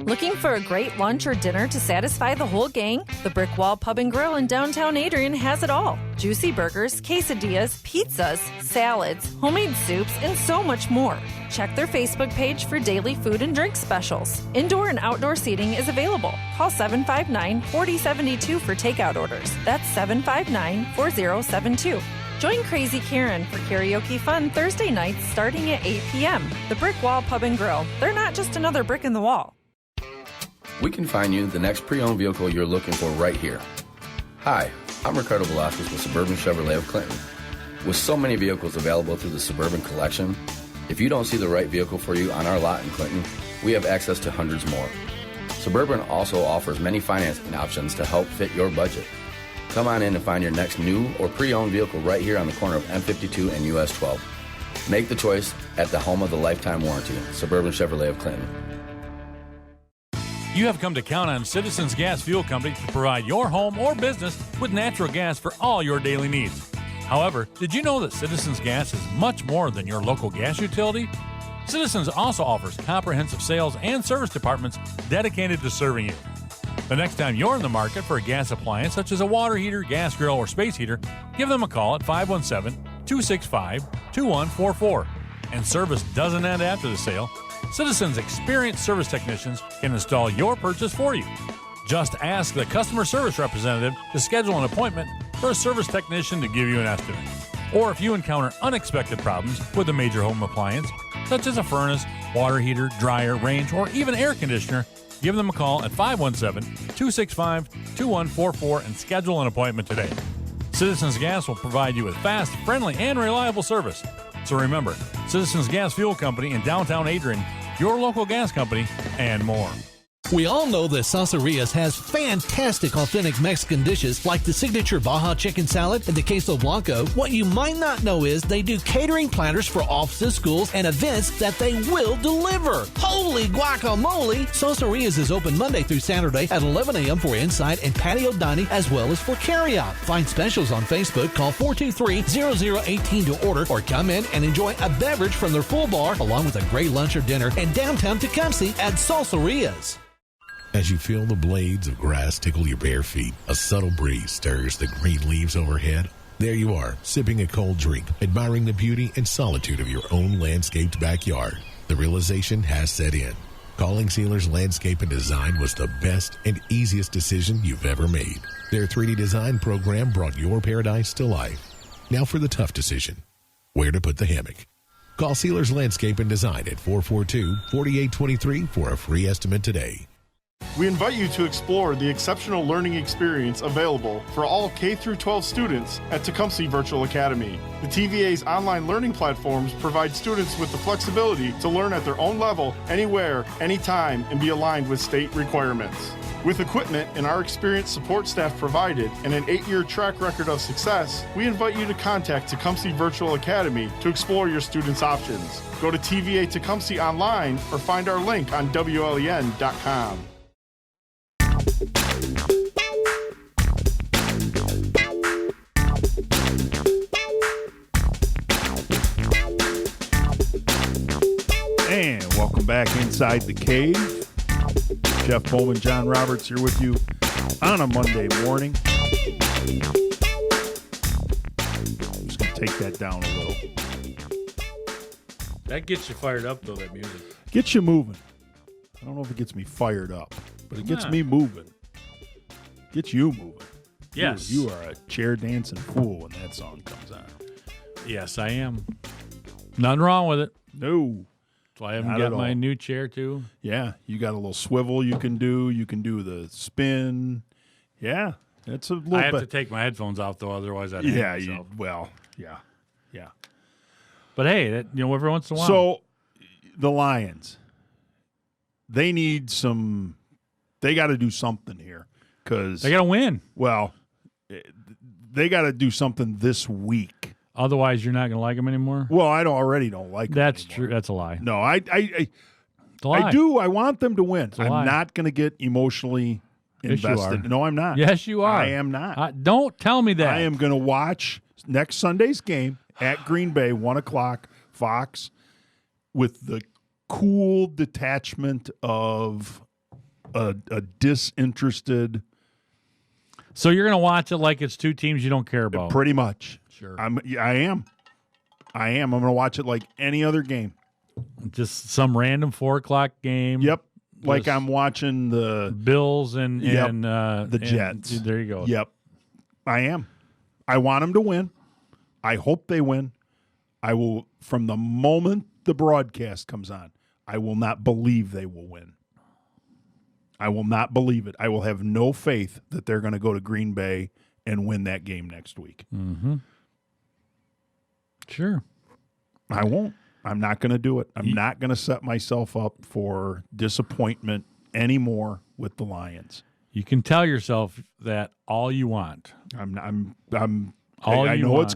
Looking for a great lunch or dinner to satisfy the whole gang? The Brick Wall Pub and Grill in downtown Adrian has it all. Juicy burgers, quesadillas, pizzas, salads, homemade soups, and so much more. Check their Facebook page for daily food and drink specials. Indoor and outdoor seating is available. Call 759-4072 for takeout orders. That's 759-4072. Join Crazy Karen for karaoke fun Thursday nights starting at 8 p.m. The Brick Wall Pub and Grill. They're not just another brick in the wall. We can find you the next pre-owned vehicle you're looking for right here. Hi, I'm Ricardo Velasquez with Suburban Chevrolet of Clinton. With so many vehicles available through the Suburban collection, if you don't see the right vehicle for you on our lot in Clinton, we have access to hundreds more. Suburban also offers many financing options to help fit your budget. Come on in and find your next new or pre-owned vehicle right here on the corner of M52 and US 12. Make the choice at the home of the lifetime warranty, Suburban Chevrolet of Clinton. You have come to count on Citizens Gas Fuel Company to provide your home or business with natural gas for all your daily needs. However, did you know that Citizens Gas is much more than your local gas utility? Citizens also offers comprehensive sales and service departments dedicated to serving you. The next time you're in the market for a gas appliance such as a water heater, gas grill, or space heater, give them a call at 517-265-2144. And service doesn't end after the sale. Citizens' experienced service technicians can install your purchase for you. Just ask the customer service representative to schedule an appointment for a service technician to give you an estimate. Or if you encounter unexpected problems with a major home appliance, such as a furnace, water heater, dryer, range, or even air conditioner, give them a call at 517-265-2144 and schedule an appointment today. Citizens Gas will provide you with fast, friendly, and reliable service. So remember, Citizens Gas Fuel Company in downtown Adrian, your local gas company, and more. We all know that Salsarias has fantastic authentic Mexican dishes like the signature Baja chicken salad and the queso blanco. What you might not know is they do catering platters for offices, schools, and events that they will deliver. Holy guacamole! Salsarias is open Monday through Saturday at 11 a.m. for inside and patio dining as well as for carryout. Find specials on Facebook. Call 423-0018 to order or come in and enjoy a beverage from their full bar along with a great lunch or dinner in downtown Tecumseh at Salsarias. As you feel the blades of grass tickle your bare feet, a subtle breeze stirs the green leaves overhead. There you are, sipping a cold drink, admiring the beauty and solitude of your own landscaped backyard. The realization has set in. Calling Sealers Landscape and Design was the best and easiest decision you've ever made. Their 3D design program brought your paradise to life. Now for the tough decision. Where to put the hammock. Call Sealers Landscape and Design at 442-4823 for a free estimate today. We invite you to explore the exceptional learning experience available for all K-12 students at Tecumseh Virtual Academy. The TVA's online learning platforms provide students with the flexibility to learn at their own level, anywhere, anytime, and be aligned with state requirements. With equipment and our experienced support staff provided and an 8-year track record of success, we invite you to contact Tecumseh Virtual Academy to explore your students' options. Go to TVA Tecumseh online or find our link on WLEN.com. And welcome back inside the cave. Jeff Bowman, John Roberts here with you on a Monday morning. I'm just going to take that down a little. That gets you fired up, though, that music. Gets you moving. I don't know if it gets me fired up, but it gets me moving. Gets you moving. Yes. You are a chair dancing fool when that song comes on. Yes, I am. Nothing wrong with it. No. That's why I haven't Not got at my all. new chair, too. Yeah, you got a little swivel you can do. You can do the spin. Yeah, it's a little I have bit. to take my headphones out, though, otherwise I'd Yeah, hang myself. yeah. But hey, that, every once in a while. So, the Lions, they need some. They got to do something here because they got to win. Well, they got to do something this week. Otherwise, you're not going to like them anymore. Well, I already don't like them. That's true. That's a lie. No, I lie. do. I want them to win. a lie. I'm not going to get emotionally Yes, you invested. are. No, I'm not. Yes, you are. I am not. Don't tell me that. I am going to watch next Sunday's game at Green Bay, 1 o'clock, Fox, with the cool detachment of a disinterested. So you're going to watch it like it's two teams you don't care about. Pretty much. Sure. I am. I'm going to watch it like any other game. Just some random 4 o'clock game. Yep. Like Just I'm watching the Bills and the Jets. There you go. Yep. I am. I want them to win. I hope they win. I will, from the moment the broadcast comes on, I will not believe they will win. I will not believe it. I will have no faith that they're going to go to Green Bay and win that game next week. Mm-hmm. Sure. I won't. I'm not going to do it. I'm not going to set myself up for disappointment anymore with the Lions. You can tell yourself that all you want. I All you know want.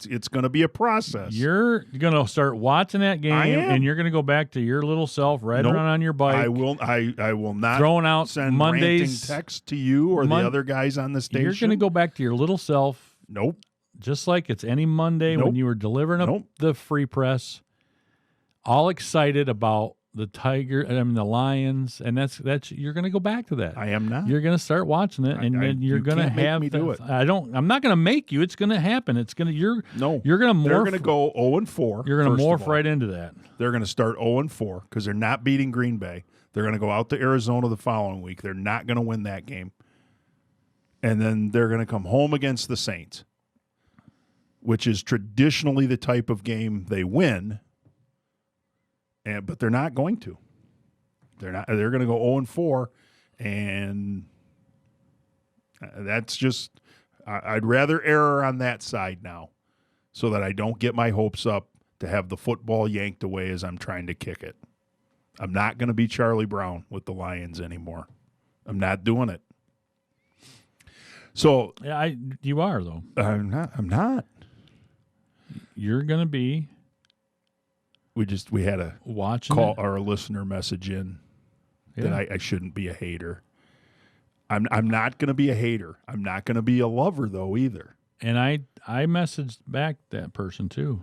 it's gonna be a process. You're gonna start watching that game, I am. and you're gonna go back to your little self, riding Nope. around on your bike. I will not throwing out send Mondays ranting texts to you or the other guys on the station. You're gonna go back to your little self. Nope. Just like it's any Monday Nope. when you were delivering up the free press, all excited about the the Lions, and that's you're going to go back to that. I am not. You're going to start watching it, and then you're you going to can't make have me do it. I'm not going to make you. It's going to happen. It's going to you're going to morph. They're going to go 0-4. You're going to first of morph all. right into that. They're going to start 0-4 because they're not beating Green Bay. They're going to go out to Arizona the following week. They're not going to win that game, and then they're going to come home against the Saints, which is traditionally the type of game they win. But they're not going to. They're not. They're going to go 0-4, and that's just. I'd rather err on that side now, so that I don't get my hopes up to have the football yanked away as I'm trying to kick it. I'm not going to be Charlie Brown with the Lions anymore. I'm not doing it. So Yeah, you are though. I'm not. You're going to be. We had a watching call it? or a listener message in that Yeah. I shouldn't be a hater. I'm not going to be a hater. I'm not going to be a lover though either. And I messaged back that person too.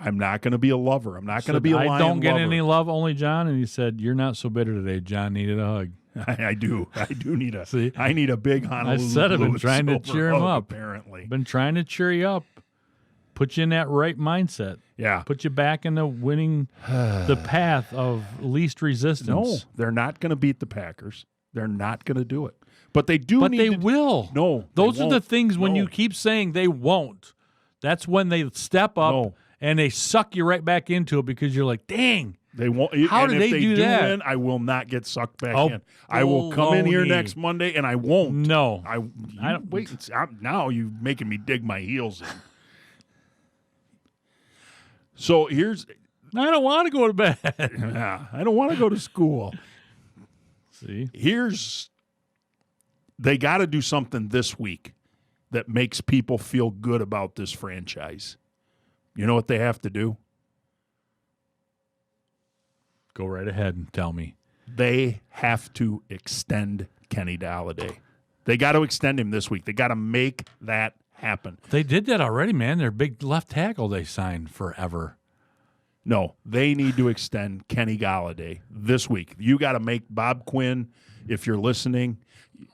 I'm not going to be a lover. I'm not going to Said, be a I lion don't get lover. any love, only John. And he said, "You're not so bitter today. John needed a hug." I do. I do need a. See? I need a big I Honolulu. said I've been Blue trying to silver cheer him hug, up. Apparently, Been trying to cheer you up, put you in that right mindset. Yeah, put you back in the winning, the path of least resistance. no, they're not going to beat the Packers. They're not going to do it. But they do. But need they to, will. No, those they are the won't. things when No. you keep saying they won't. That's when they step up and they suck you right back into it because you're like, dang, They won't. How and do if they do that? Win, I will not get sucked back Oh, in. I will come in here baloney. next Monday, and I won't. No. I don't wait. Now you're making me dig my heels in. So here's. I don't want to go to bed. I don't want to go to school. See? They got to do something this week that makes people feel good about this franchise. You know what they have to do? Go right ahead and tell me. They have to extend Kenny Golladay. They got to extend him this week. They got to make that happen. They did that already, man. Their big left tackle they signed forever. No, they need to extend Kenny Golladay this week. You got to make Bob Quinn, if you're listening,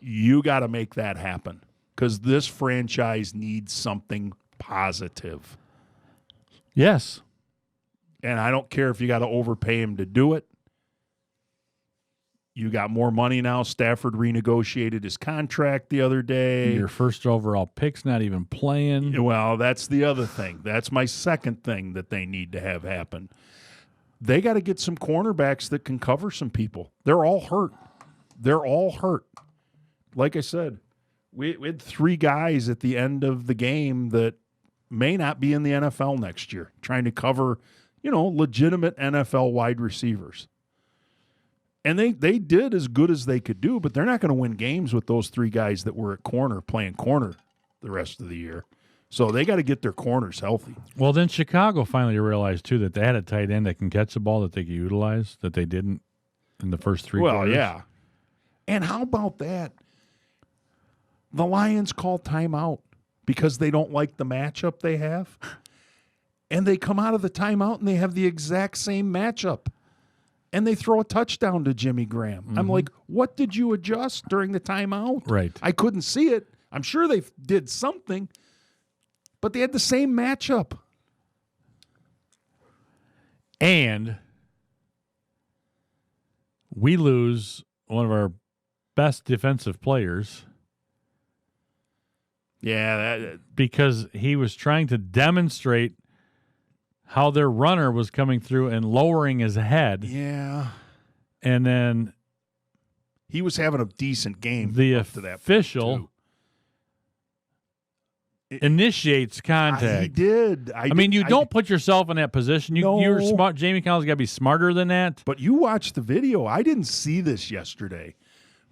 you got to make that happen because this franchise needs something positive. Yes. And I don't care if you got to overpay him to do it. You got more money now. Stafford renegotiated his contract the other day. Your first overall pick's not even playing. Well, that's the other thing. That's my second thing that they need to have happen. They got to get some cornerbacks that can cover some people. They're all hurt. Like I said, we had 3 guys at the end of the game that may not be in the NFL next year trying to cover, legitimate NFL wide receivers. And they did as good as they could do, but they're not going to win games with those 3 guys that were at corner playing corner the rest of the year. So they got to get their corners healthy. Well, then Chicago finally realized, too, that they had a tight end that can catch the ball that they could utilize, that they didn't in the first 3 quarters. Well, yeah. And how about that? The Lions call timeout because they don't like the matchup they have. And they come out of the timeout and they have the exact same matchup. And they throw a touchdown to Jimmy Graham. Mm-hmm. I'm like, what did you adjust during the timeout? Right. I couldn't see it. I'm sure they did something, but they had the same matchup. And we lose one of our best defensive players. Yeah. Because he was trying to demonstrate how their runner was coming through and lowering his head. Yeah. And then he was having a decent game. The up to that official initiates contact. He did. I mean, you don't put yourself in that position. You're smart. Jamie Collins got to be smarter than that. But you watched the video. I didn't see this yesterday.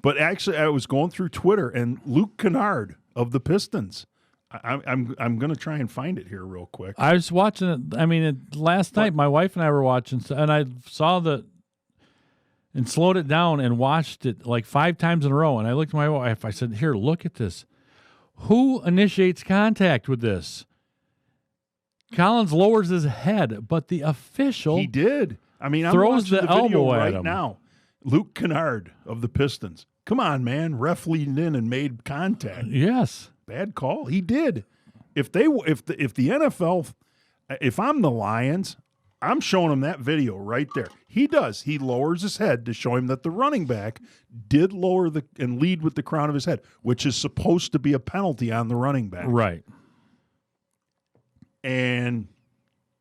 But actually, I was going through Twitter, and Luke Kennard of the Pistons, I'm going to try and find it here real quick. I was watching it. I mean, last night my wife and I were watching, and I saw and slowed it down and watched it like 5 times in a row. And I looked at my wife. I said, "Here, look at this. Who initiates contact with this?" Collins lowers his head, but the official he did. I mean, throws I'm the watching the video elbow right at him now. Luke Kennard of the Pistons. Come on, man. Ref leaned in and made contact. Yes. Bad call. He did. If the NFL, if I'm the Lions, I'm showing him that video right there. He does. He lowers his head to show him that the running back did lower and lead with the crown of his head, which is supposed to be a penalty on the running back. Right. And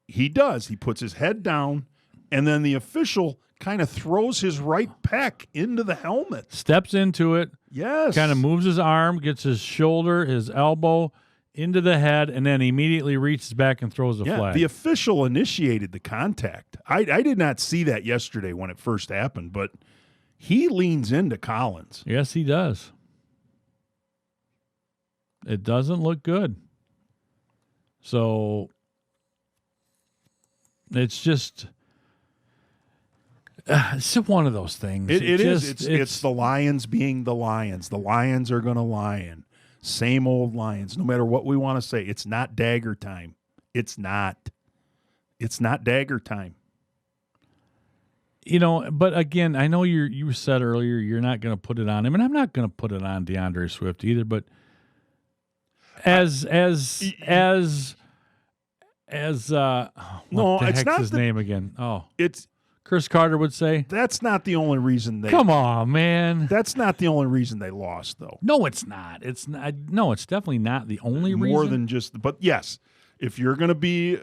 he does. He puts his head down, and then the official kind of throws his right pec into the helmet. Steps into it. Yes. Kind of moves his arm, gets his shoulder, his elbow into the head, and then immediately reaches back and throws the flag. The official initiated the contact. I did not see that yesterday when it first happened, but he leans into Collins. Yes, he does. It doesn't look good. So it's just it's one of those things. It is. It's the Lions being the Lions. The Lions are going to lion. Same old Lions. No matter what we want to say, it's not dagger time. It's not. It's not dagger time. But again, I know you said earlier you're not going to put it on him, and I'm not going to put it on DeAndre Swift either. But as it's not his name again. Oh, it's Chris Carter would say. That's not the only reason they. Come on, man. That's not the only reason they lost, though. No, it's not. It's not. No, it's definitely not the only reason. More than just. But yes, if you're going to be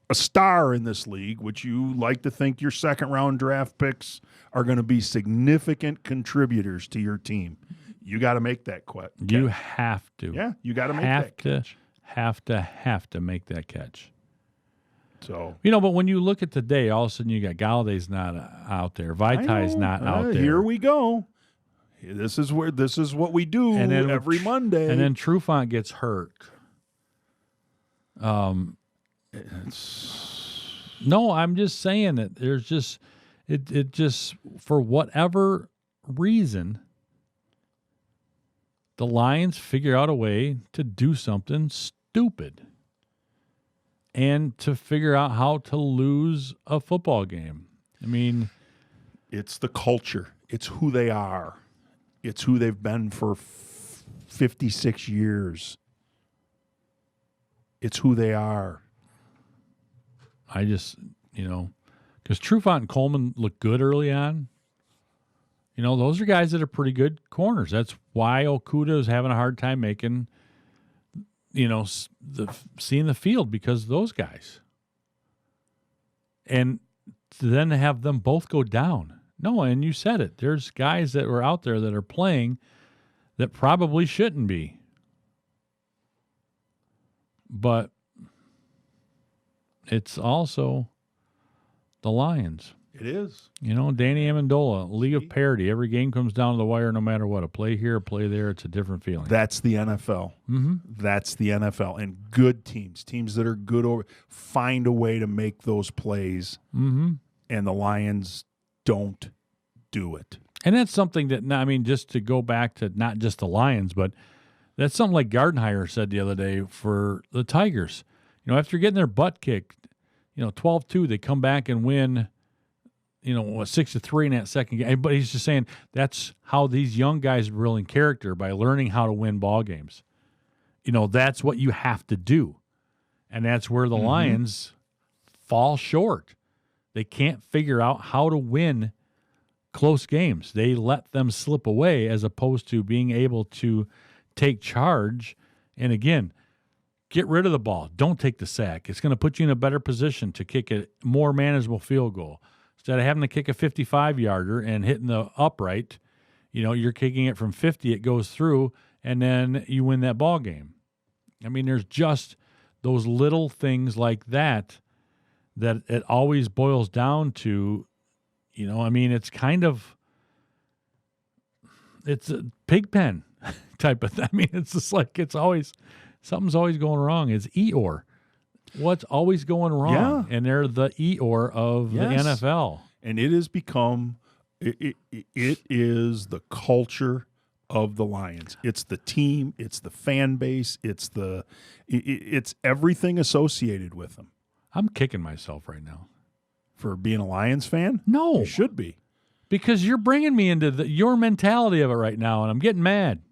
a star in this league, which you like to think your second-round draft picks are going to be significant contributors to your team, you got to make that catch. You have to. Yeah, you got to make that catch. Have to make that catch. So but when you look at today, all of a sudden you got Galladay's not out there, Vitai's not out there. Here we go. This is what we do and then every Monday. And then Trufant gets hurt. No, I'm just saying that there's just it just for whatever reason, the Lions figure out a way to do something stupid and to figure out how to lose a football game. I mean, it's the culture. It's who they are. It's who they've been for 56 years. It's who they are. I just, because Trufant and Coleman look good early on. Those are guys that are pretty good corners. That's why Okudah is having a hard time making, seeing the field because of those guys. And then to have them both go down. No, and you said it. There's guys that were out there that are playing that probably shouldn't be. But it's also the Lions. It is. Danny Amendola, League of Parity. Every game comes down to the wire no matter what. A play here, a play there. It's a different feeling. That's the NFL. Mm-hmm. That's the NFL. And good teams that are good, find a way to make those plays. Mm-hmm. And the Lions don't do it. And that's something that, just to go back to not just the Lions, but that's something like Gardenhire said the other day for the Tigers. After getting their butt kicked, 12-2, they come back and win, 6-3 in that second game. But he's just saying that's how these young guys build in character by learning how to win ball games. That's what you have to do. And that's where the Lions fall short. They can't figure out how to win close games. They let them slip away as opposed to being able to take charge. And again, get rid of the ball. Don't take the sack. It's going to put you in a better position to kick a more manageable field goal. Instead of having to kick a 55-yarder and hitting the upright, you're kicking it from 50, it goes through, and then you win that ball game. There's just those little things like that it always boils down to, it's kind of, it's a pig pen type of thing. It's just like something's always going wrong. It's Eeyore. What's always going wrong? Yeah. And they're the Eeyore of the NFL. And it has become, it is the culture of the Lions. It's the team. It's the fan base. It's everything associated with them. I'm kicking myself right now. For being a Lions fan? No. You should be. Because you're bringing me into your mentality of it right now, and I'm getting mad.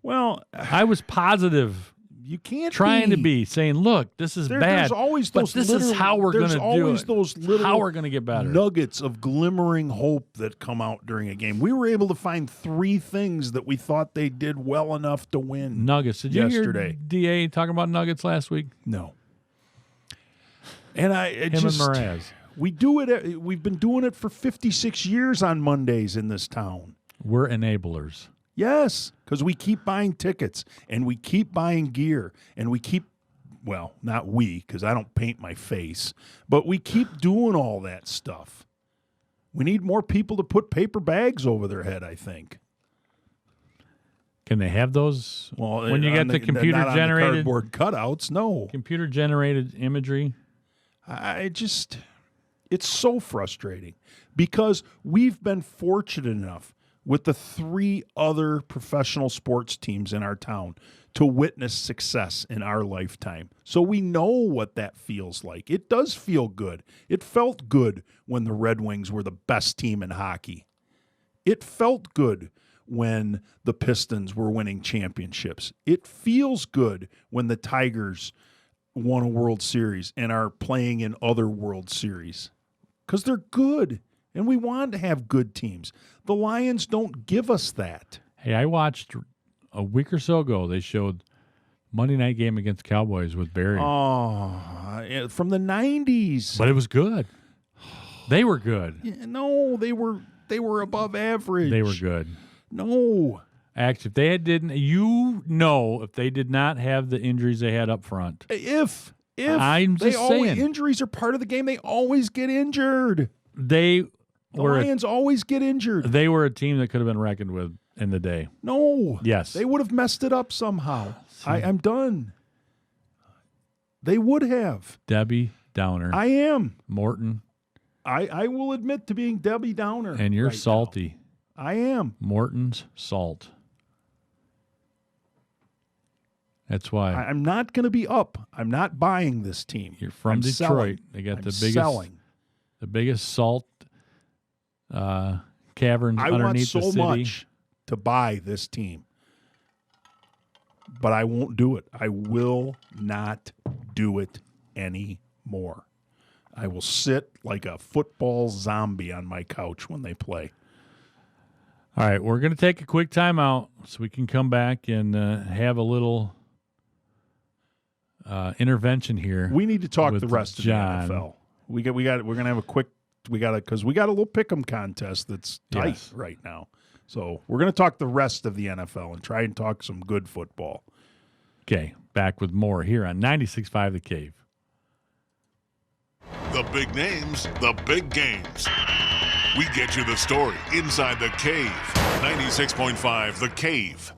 Well, I was positive. You can't to be saying, "Look, this is bad." There's always those. This is how we're going to do it. There's always those little how we're going to get better nuggets of glimmering hope that come out during a game. We were able to find 3 things that we thought they did well enough to win. Nuggets. Did you hear DA talking about Nuggets last week? No. And and Mraz. We do it. We've been doing it for 56 years on Mondays in this town. We're enablers. Yes, because we keep buying tickets and we keep buying gear and we keep, well, not we, because I don't paint my face, but we keep doing all that stuff. We need more people to put paper bags over their head, I think. Can they have those? Well, when you get the computer-generated cardboard cutouts, no. Computer-generated imagery? It's so frustrating because we've been fortunate enough with the 3 other professional sports teams in our town to witness success in our lifetime. So we know what that feels like. It does feel good. It felt good when the Red Wings were the best team in hockey. It felt good when the Pistons were winning championships. It feels good when the Tigers won a World Series and are playing in other World Series because they're good. And we want to have good teams. The Lions don't give us that. Hey, I watched a week or so ago, they showed Monday night game against Cowboys with Barry. Oh, from the 90s. But it was good. They were good. Yeah, no, they were above average. They were good. No. Actually, if they if they did not have the injuries they had up front. If I'm just saying, injuries are part of the game. They always get injured. The Lions always get injured. They were a team that could have been reckoned with in the day. No. Yes. They would have messed it up somehow. I'm done. They would have. Debbie Downer. I am. Morton. I will admit to being Debbie Downer. And you're salty. Now. I am. Morton's salt. That's why. I'm not going to be up. I'm not buying this team. You're from Detroit. Selling. They got selling. the biggest salt caverns underneath the city. I want so much to buy this team, but I won't do it. I will not do it anymore. I will sit like a football zombie on my couch when they play. All right, we're going to take a quick timeout so we can come back and have a little intervention here. We need to talk the rest John. of the NFL. We're going to have a quick. Because we got a little pick'em contest that's tight right now. So we're going to talk the rest of the NFL and try and talk some good football. Okay, back with more here on 96.5 The Cave. The big names, the big games. We get you the story inside The Cave. 96.5 The Cave.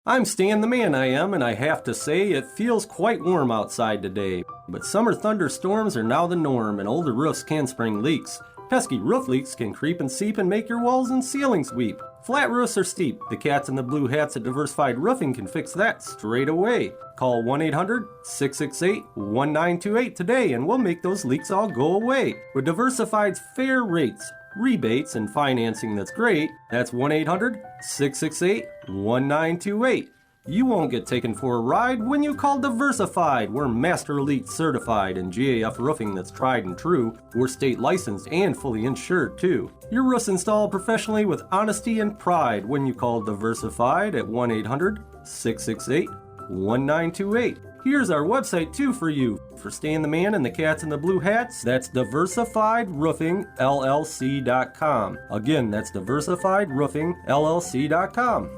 I'm Stan the Man, I am, and I have to say it feels quite warm outside today. But summer thunderstorms are now the norm, and older roofs can spring leaks. Pesky roof leaks can creep and seep and make your walls and ceilings weep. Flat roofs are steep. The cats in the blue hats at Diversified Roofing can fix that straight away. Call 1-800-668-1928 today, and we'll make those leaks all go away. With Diversified's fair rates, rebates, and financing that's great, that's 1-800-668-1928. You won't get taken for a ride when you call Diversified. We're Master Elite certified and GAF roofing that's tried and true. We're state licensed and fully insured too. Your roof's installed professionally with honesty and pride when you call Diversified at 1-800-668-1928. Here's our website too for you. For Stan the Man and the cats in the blue hats, that's DiversifiedRoofingLLC.com. Again, that's DiversifiedRoofingLLC.com.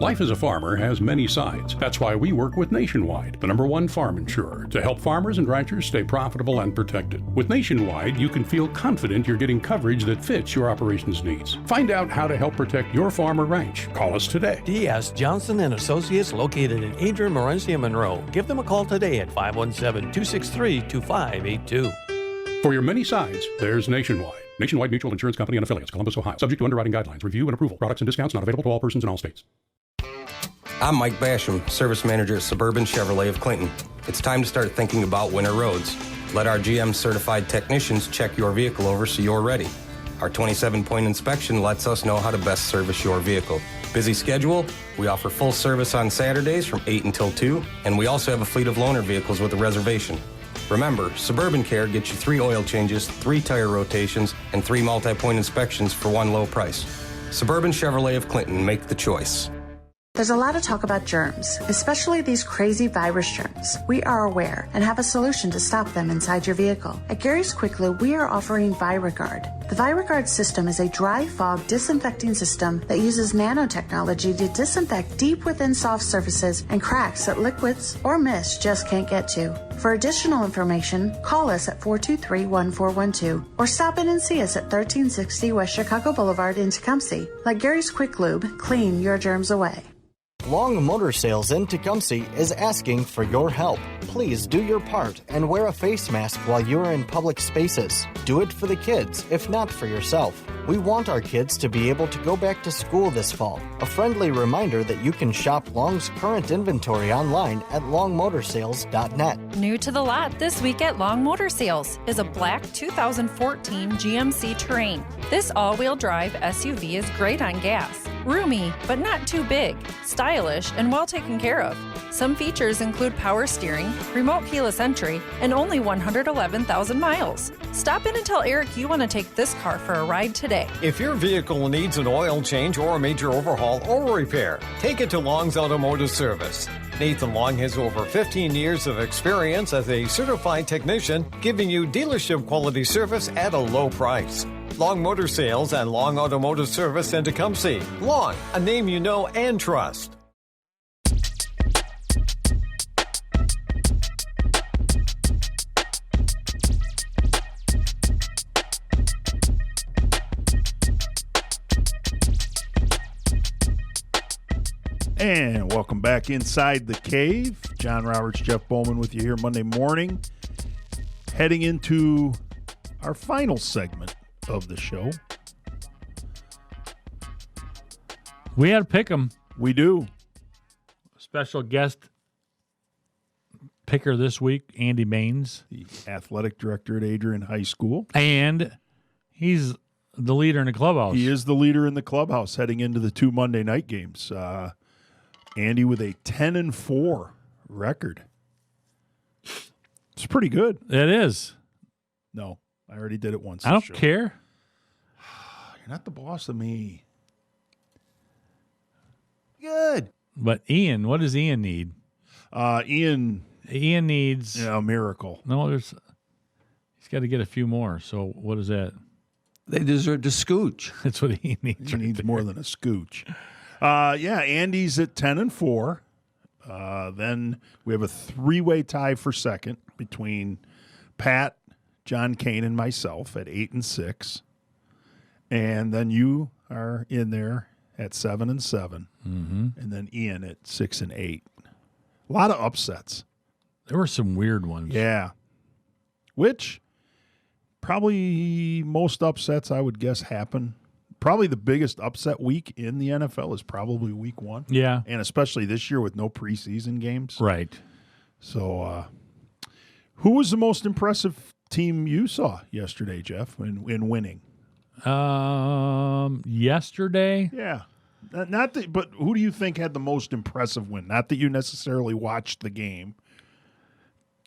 Life as a farmer has many sides. That's why we work with Nationwide, the #1 farm insurer, to help farmers and ranchers stay profitable and protected. With Nationwide, you can feel confident you're getting coverage that fits your operations needs. Find out how to help protect your farm or ranch. Call us today. D.S. Johnson and Associates, located in Adrian, Morenci, and Monroe. Give them a call today at 517-263-2582. For your many sides, there's Nationwide. Nationwide Mutual Insurance Company and Affiliates, Columbus, Ohio. Subject to underwriting guidelines, review and approval. Products and discounts not available to all persons in all states. I'm Mike Basham, Service Manager at Suburban Chevrolet of Clinton. It's time to start thinking about winter roads. Let our GM certified technicians check your vehicle over so you're ready. Our 27-point inspection lets us know how to best service your vehicle. Busy schedule? We offer full service on Saturdays from 8 until 2, and we also have a fleet of loaner vehicles with a reservation. Remember, Suburban Care gets you 3 oil changes, 3 tire rotations, and 3 multi-point inspections for one low price. Suburban Chevrolet of Clinton, make the choice. There's a lot of talk about germs, especially these crazy virus germs. We are aware and have a solution to stop them inside your vehicle. At Gary's Quick Lube, we are offering ViraGuard. The ViraGuard system is a dry fog disinfecting system that uses nanotechnology to disinfect deep within soft surfaces and cracks that liquids or mist just can't get to. For additional information, call us at 423-1412 or stop in and see us at 1360 West Chicago Boulevard in Tecumseh. Let Gary's Quick Lube clean your germs away. Long Motor Sales in Tecumseh is asking for your help. Please do your part and wear a face mask while you're in public spaces. Do it for the kids, if not for yourself. We want our kids to be able to go back to school this fall. A friendly reminder that you can shop Long's current inventory online at longmotorsales.net. New to the lot this week at Long Motor Sales is a black 2014 GMC Terrain. This all-wheel drive SUV is great on gas. Roomy, but not too big, stylish, and well taken care of. Some features include power steering, remote keyless entry, and only 111,000 miles. Stop in and tell Eric you want to take this car for a ride today. If your vehicle needs an oil change or a major overhaul or repair, take it to Long's Automotive Service. Nathan Long has over 15 years of experience as a certified technician, giving you dealership quality service at a low price. Long Motor Sales and Long Automotive Service in Tecumseh. Long, a name you know and trust. And welcome back inside the cave. John Roberts, Jeff Bowman with you here Monday morning. Heading into our final segment of the show. We had to pick them. We do. Special guest picker this week, Andy Baines. The athletic director at Adrian High School. And he's the leader in the clubhouse. He is the leader in the clubhouse heading into the 2 Monday night games. Andy with a 10-4 record. It's pretty good. It is. No, I already did it once. I don't care. You're not the boss of me. Good. But Ian, what does Ian need? Ian needs a miracle. No, he's got to get a few more. So what is that? They deserve to scooch. That's what he needs. He needs more than a scooch. Andy's at 10-4. Then we have a 3-way tie for second between Pat, John Kane, and myself at 8-6. And then you are in there at 7-7. Mm-hmm. And then Ian at 6-8. A lot of upsets. There were some weird ones. Yeah. Which probably most upsets I would guess happen. Probably the biggest upset week in the NFL is probably week 1. Yeah. And especially this year with no preseason games. Right. So who was the most impressive team you saw yesterday, Jeff, in winning? Yesterday? Yeah. But who do you think had the most impressive win? Not that you necessarily watched the game.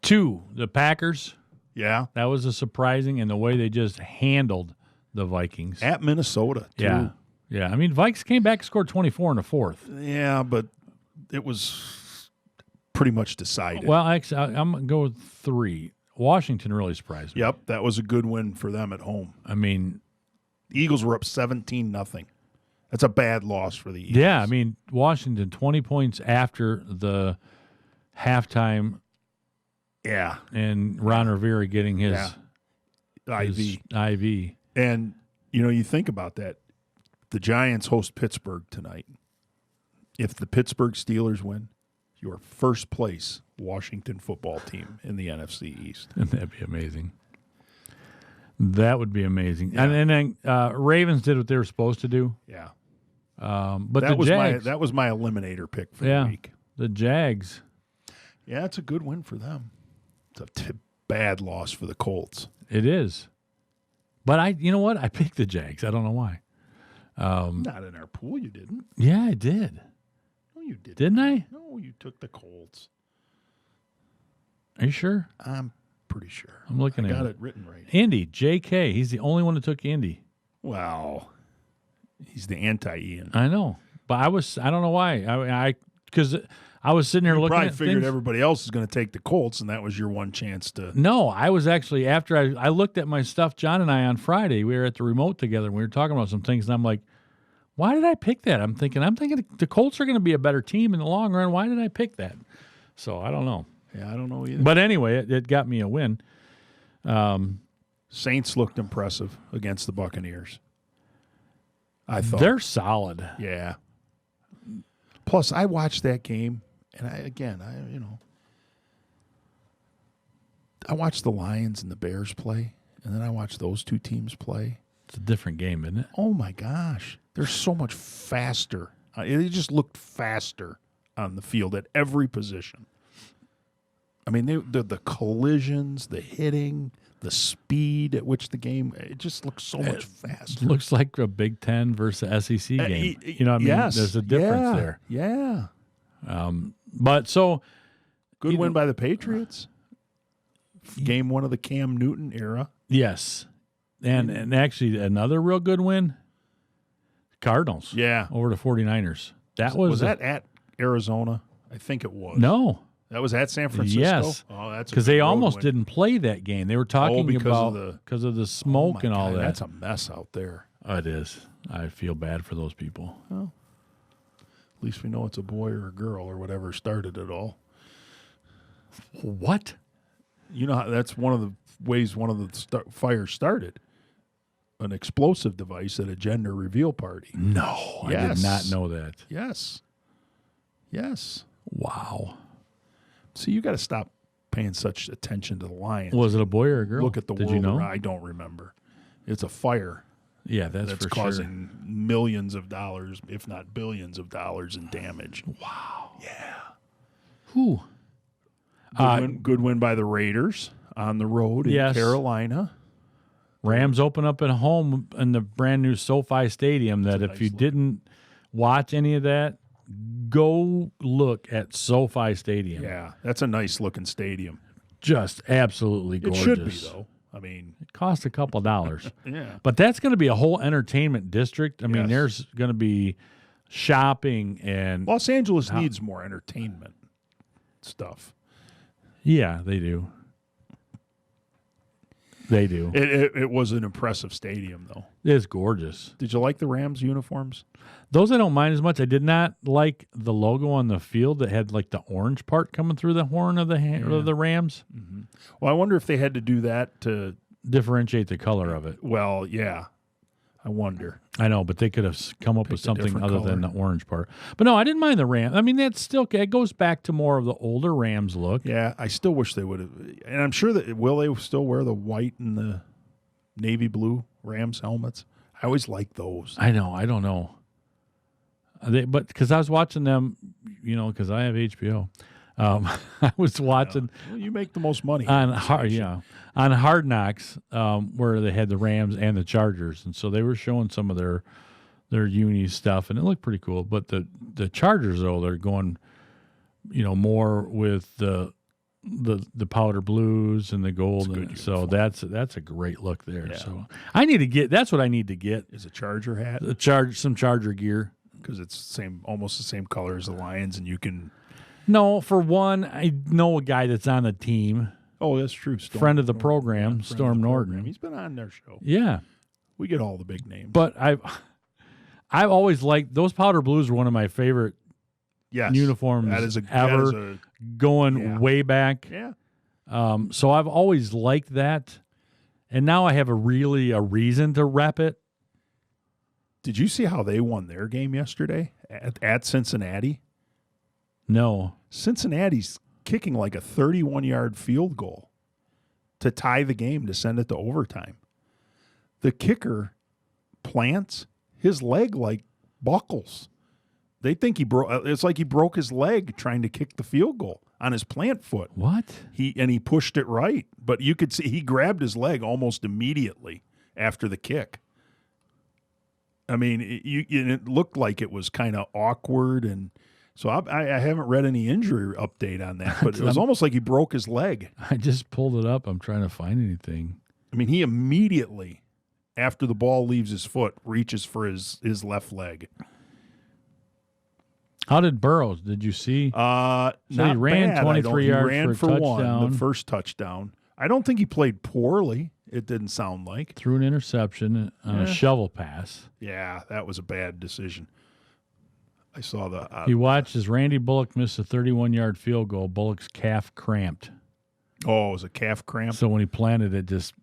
2, the Packers. Yeah. That was a surprising, and the way they just handled the Vikings. At Minnesota, too. Yeah. Yeah. I mean, Vikes came back and scored 24 in the fourth. Yeah, but it was pretty much decided. Well, actually, I'm going to go with 3. Washington really surprised me. Yep, that was a good win for them at home. I mean, the Eagles were up 17-0. That's a bad loss for the Eagles. Yeah, I mean, Washington 20 points after the halftime. Yeah. And Ron Rivera getting his IV. And, you think about that. The Giants host Pittsburgh tonight. If the Pittsburgh Steelers win, your first place Washington football team in the NFC East. That'd be amazing. That would be amazing. Yeah. And then Ravens did what they were supposed to do. Yeah. But that the was Jags, that was my eliminator pick for the week. The Jags. Yeah, it's a good win for them. It's a bad loss for the Colts. It is. But you know what? I picked the Jags. I don't know why. Not in our pool, you didn't. Yeah, I did. No, you didn't. Didn't I? No, you took the Colts. Are you sure? I'm pretty sure. I'm looking at got it written right. Indy, JK. He's the only one that took Indy. Wow. He's the anti-Ian. I know. But I don't know why. Because I was sitting here looking probably at figured things. Everybody else is going to take the Colts, and that was your one chance to. No, I was actually, after I looked at my stuff, John and I on Friday, we were at the remote together, and we were talking about some things, and I'm like, why did I pick that? I'm thinking the Colts are going to be a better team in the long run. Why did I pick that? So I don't know. Yeah, I don't know either. But anyway, it got me a win. Saints looked impressive against the Buccaneers. I thought. They're solid. Yeah. Plus, I watched that game, and I watched the Lions and the Bears play, and then I watched those two teams play. It's a different game, isn't it? Oh, my gosh. They're so much faster. It just looked faster on the field at every position. I mean, the collisions, the hitting, the speed at which the game, it just looks so much faster. It looks like a Big Ten versus SEC game. You know what I mean? Yes. There's a difference there. Yeah. But so. Good win by the Patriots. Game 1 of the Cam Newton era. Yes. And actually another real good win, Cardinals. Yeah. Over the 49ers. That was that at Arizona? I think it was. No. That was at San Francisco? Yes. Oh, that's because they almost didn't play that game. They were talking because of the smoke and all that. That's a mess out there. Oh, it is. I feel bad for those people. Well, at least we know it's a boy or a girl or whatever started it all. What? You know, that's one of the ways one of the fires started. An explosive device at a gender reveal party. No, yes. I did not know that. Yes. Yes. Wow. See, you got to stop paying such attention to the Lions. Was it a boy or a girl? Look at the Did world. you know? I don't remember. It's a fire. Yeah, that's for causing millions of dollars, if not billions of dollars in damage. Wow. Yeah. Who? Good win by the Raiders on the road in Carolina. Rams open up at home in the brand new SoFi Stadium. That if you didn't watch any of that, go look at SoFi Stadium. Yeah, that's a nice looking stadium. Just absolutely gorgeous. It should be, though. I mean, it cost a couple dollars. Yeah. But that's going to be a whole entertainment district. I mean, Yes. there's going to be shopping and Los Angeles needs more entertainment stuff. Yeah, they do. They do. It was an impressive stadium, though. It's gorgeous. Did you like the Rams uniforms? Those I don't mind as much. I did not like the logo on the field that had like the orange part coming through the horn of the Rams. Mm-hmm. Well, I wonder if they had to do that to differentiate the color of it. Well, yeah. I wonder. I know, but they could have come up with Picked a something different other than the color. orange part. But no, I didn't mind the Rams. I mean, it goes back to more of the older Rams look. Yeah, I still wish they would have. And I'm sure that will they still wear the white and the navy blue Rams helmets? I always like those. I know. I don't know. But because I was watching them, because I have HBO. I was watching. Well, you make the most money on Hard Knocks, where they had the Rams and the Chargers, and so they were showing some of their uni stuff, and it looked pretty cool. But the Chargers, though, they're going, more with the powder blues and the gold, and so that's a great look there. Yeah. So I need to get. That's what I need to get. Is a Charger hat? Some Charger gear because it's almost the same color as the Lions, and you can. No, for one, I know a guy that's on the team. Oh, that's true. Friend of the program, Storm Norton. He's been on their show. Yeah. We get all the big names. But I've always liked those powder blues were one of my favorite uniforms ever. Going way back. Yeah. So I've always liked that. And now I have a reason to rep it. Did you see how they won their game yesterday at Cincinnati? No. Cincinnati's kicking like a 31-yard field goal to tie the game to send it to overtime. The kicker plants, his leg like buckles. They think he broke. It's like he broke his leg trying to kick the field goal on his plant foot. What? He pushed it right, but you could see he grabbed his leg almost immediately after the kick. I mean, it looked like it was kind of awkward, and so I haven't read any injury update on that, but it was almost like he broke his leg. I just pulled it up. I'm trying to find anything. I mean, he immediately, after the ball leaves his foot, reaches for his left leg. How did Burrows? Did you see? So he ran 23 yards he ran for a touchdown. One, the first touchdown. I don't think he played poorly. It didn't sound like. Threw an interception on a shovel pass. Yeah, that was a bad decision. I saw the. He watched as Randy Bullock missed a 31-yard field goal. Bullock's calf cramped. Oh, it was a calf cramp? So when he planted it, just.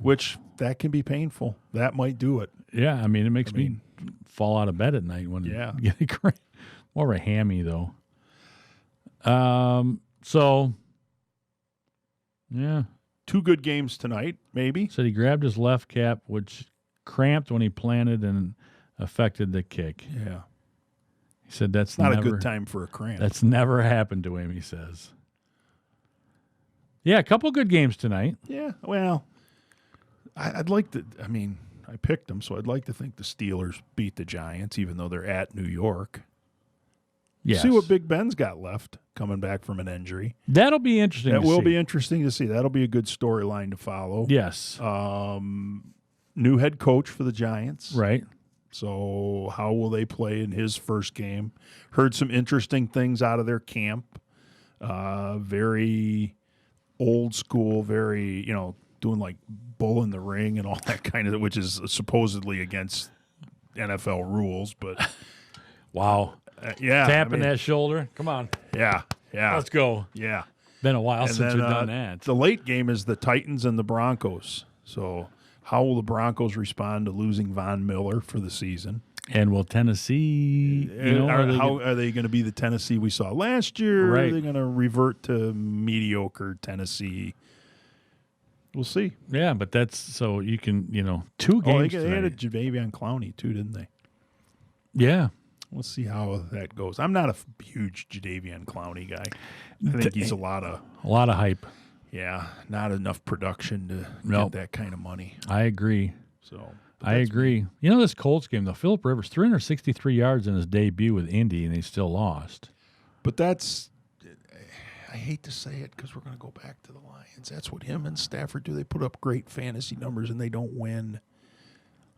Which, that can be painful. That might do it. Yeah, I mean, it makes me fall out of bed at night when you get a cramp. More of a hammy, though. So, yeah. 2 good games tonight, maybe. Said he grabbed his left calf, which cramped when he planted and affected the kick. Yeah. He said that's not never, a good time for a cramp. That's never happened to him, he says. Yeah, a couple good games tonight. Yeah, well, I'd like to, I mean, I picked them, so I'd like to think the Steelers beat the Giants, even though they're at New York. Yes. See what Big Ben's got left coming back from an injury. That'll be interesting That to will see. be interesting to see. That'll be a good storyline to follow. Yes. New head coach for the Giants. Right. So how will they play in his first game? Heard some interesting things out of their camp. Very old school, very, doing like bull in the ring and all that kind of, which is supposedly against NFL rules, but wow. Tapping that shoulder. Come on. Yeah. Let's go. Yeah. Been a while And since then, we've done that. The late game is the Titans and the Broncos. So how will the Broncos respond to losing Von Miller for the season? And will Tennessee, are they going to be the Tennessee we saw last year? Right. Or are they going to revert to mediocre Tennessee? We'll see. Yeah, but that's so you can, 2 games. They had a Jadeveon Clowney too, didn't they? Yeah. We'll see how that goes. I'm not a huge Jadeveon Clowney guy. I think he's a lot of hype. Yeah, not enough production to get that kind of money. I agree. So I agree. This Colts game, though, Phillip Rivers, 363 yards in his debut with Indy, and they still lost. But I hate to say it because we're going to go back to the Lions. That's what him and Stafford do. They put up great fantasy numbers, and they don't win.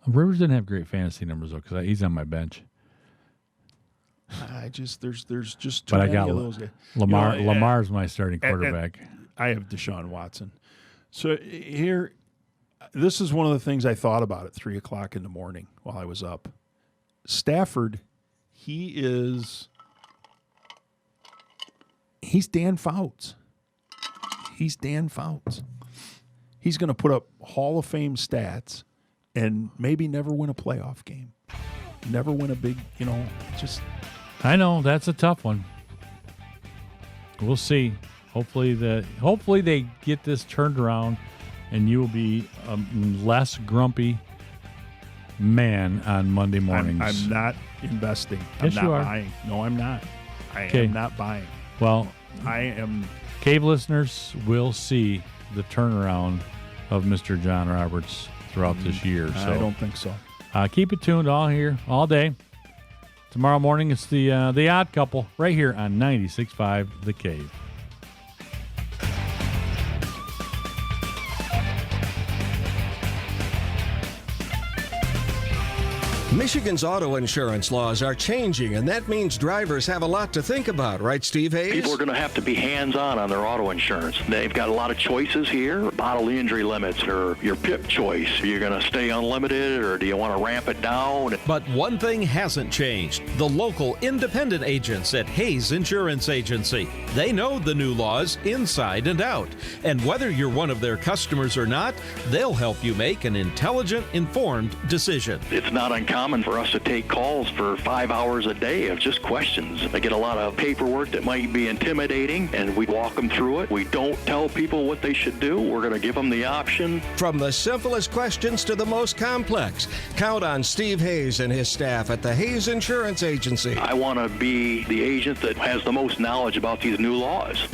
Rivers didn't have great fantasy numbers, though, because he's on my bench. There's just too but I many got of those guys. Lamar's my starting quarterback. I have Deshaun Watson. So here, this is one of the things I thought about at 3 o'clock in the morning while I was up. Stafford, he's Dan Fouts. He's Dan Fouts. He's going to put up Hall of Fame stats and maybe never win a playoff game. Never win a big, just... I know, that's a tough one. We'll see. Hopefully they get this turned around and you will be a less grumpy man on Monday mornings. I'm not investing. Yes, I'm you not are. buying. No, I'm not. I Okay. am not buying. Well, I am. Cave listeners will see the turnaround of Mr. John Roberts throughout this year. So I don't think so. Keep it tuned all day. Tomorrow morning, it's the Odd Couple right here on 96.5 The Cave. Michigan's auto insurance laws are changing, and that means drivers have a lot to think about, right, Steve Hayes? People are going to have to be hands-on on their auto insurance. They've got a lot of choices here. Bodily injury limits or your PIP choice. Are you going to stay unlimited or do you want to ramp it down? But one thing hasn't changed. The local independent agents at Hayes Insurance Agency. They know the new laws inside and out. And whether you're one of their customers or not, they'll help you make an intelligent, informed decision. It's not uncommon for us to take calls for 5 hours a day of just questions. I get a lot of paperwork that might be intimidating, and we walk them through it. We don't tell people what they should do. We're going to give them the option. From the simplest questions to the most complex, count on Steve Hayes and his staff at the Hayes Insurance Agency. I want to be the agent that has the most knowledge about these new laws.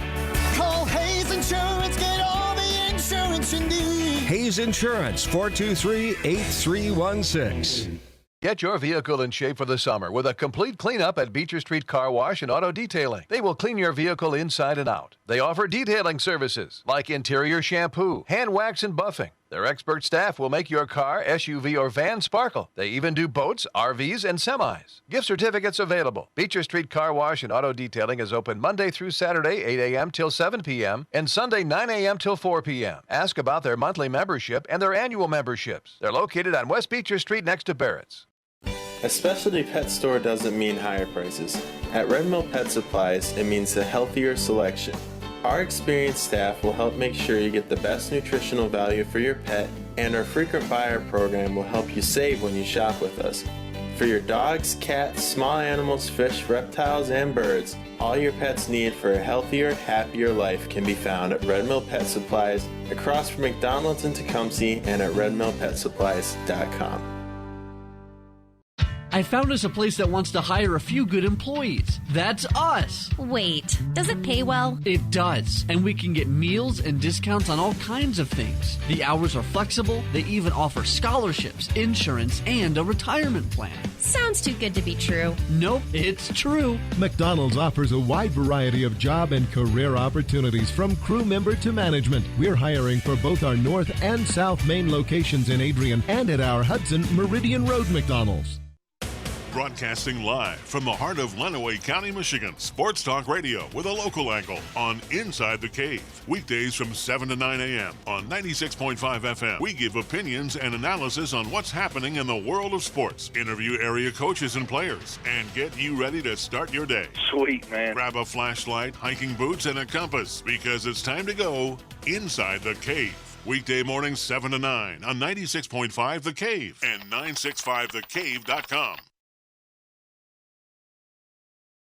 Call Hayes Insurance, get all the insurance you need. Hayes Insurance, 423-8316. Get your vehicle in shape for the summer with a complete cleanup at Beecher Street Car Wash and Auto Detailing. They will clean your vehicle inside and out. They offer detailing services like interior shampoo, hand wax, and buffing. Their expert staff will make your car, SUV, or van sparkle. They even do boats, RVs, and semis. Gift certificates available. Beecher Street Car Wash and Auto Detailing is open Monday through Saturday, 8 a.m. till 7 p.m., and Sunday, 9 a.m. till 4 p.m. Ask about their monthly membership and their annual memberships. They're located on West Beecher Street next to Barrett's. A specialty pet store doesn't mean higher prices. At Red Mill Pet Supplies, it means a healthier selection. Our experienced staff will help make sure you get the best nutritional value for your pet, and our frequent buyer program will help you save when you shop with us. For your dogs, cats, small animals, fish, reptiles, and birds, all your pets need for a healthier, happier life can be found at Red Mill Pet Supplies, across from McDonald's in Tecumseh, and at redmillpetsupplies.com. I found us a place that wants to hire a few good employees. That's us. Wait, does it pay well? It does. And we can get meals and discounts on all kinds of things. The hours are flexible. They even offer scholarships, insurance, and a retirement plan. Sounds too good to be true. Nope, it's true. McDonald's offers a wide variety of job and career opportunities from crew member to management. We're hiring for both our North and South Main locations in Adrian and at our Hudson Meridian Road McDonald's. Broadcasting live from the heart of Lenawee County, Michigan. Sports Talk Radio with a local angle on Inside the Cave. Weekdays from 7 to 9 a.m. on 96.5 FM. We give opinions and analysis on what's happening in the world of sports. Interview area coaches and players and get you ready to start your day. Sweet, man. Grab a flashlight, hiking boots, and a compass because it's time to go Inside the Cave. Weekday mornings 7 to 9 on 96.5 The Cave and 965thecave.com.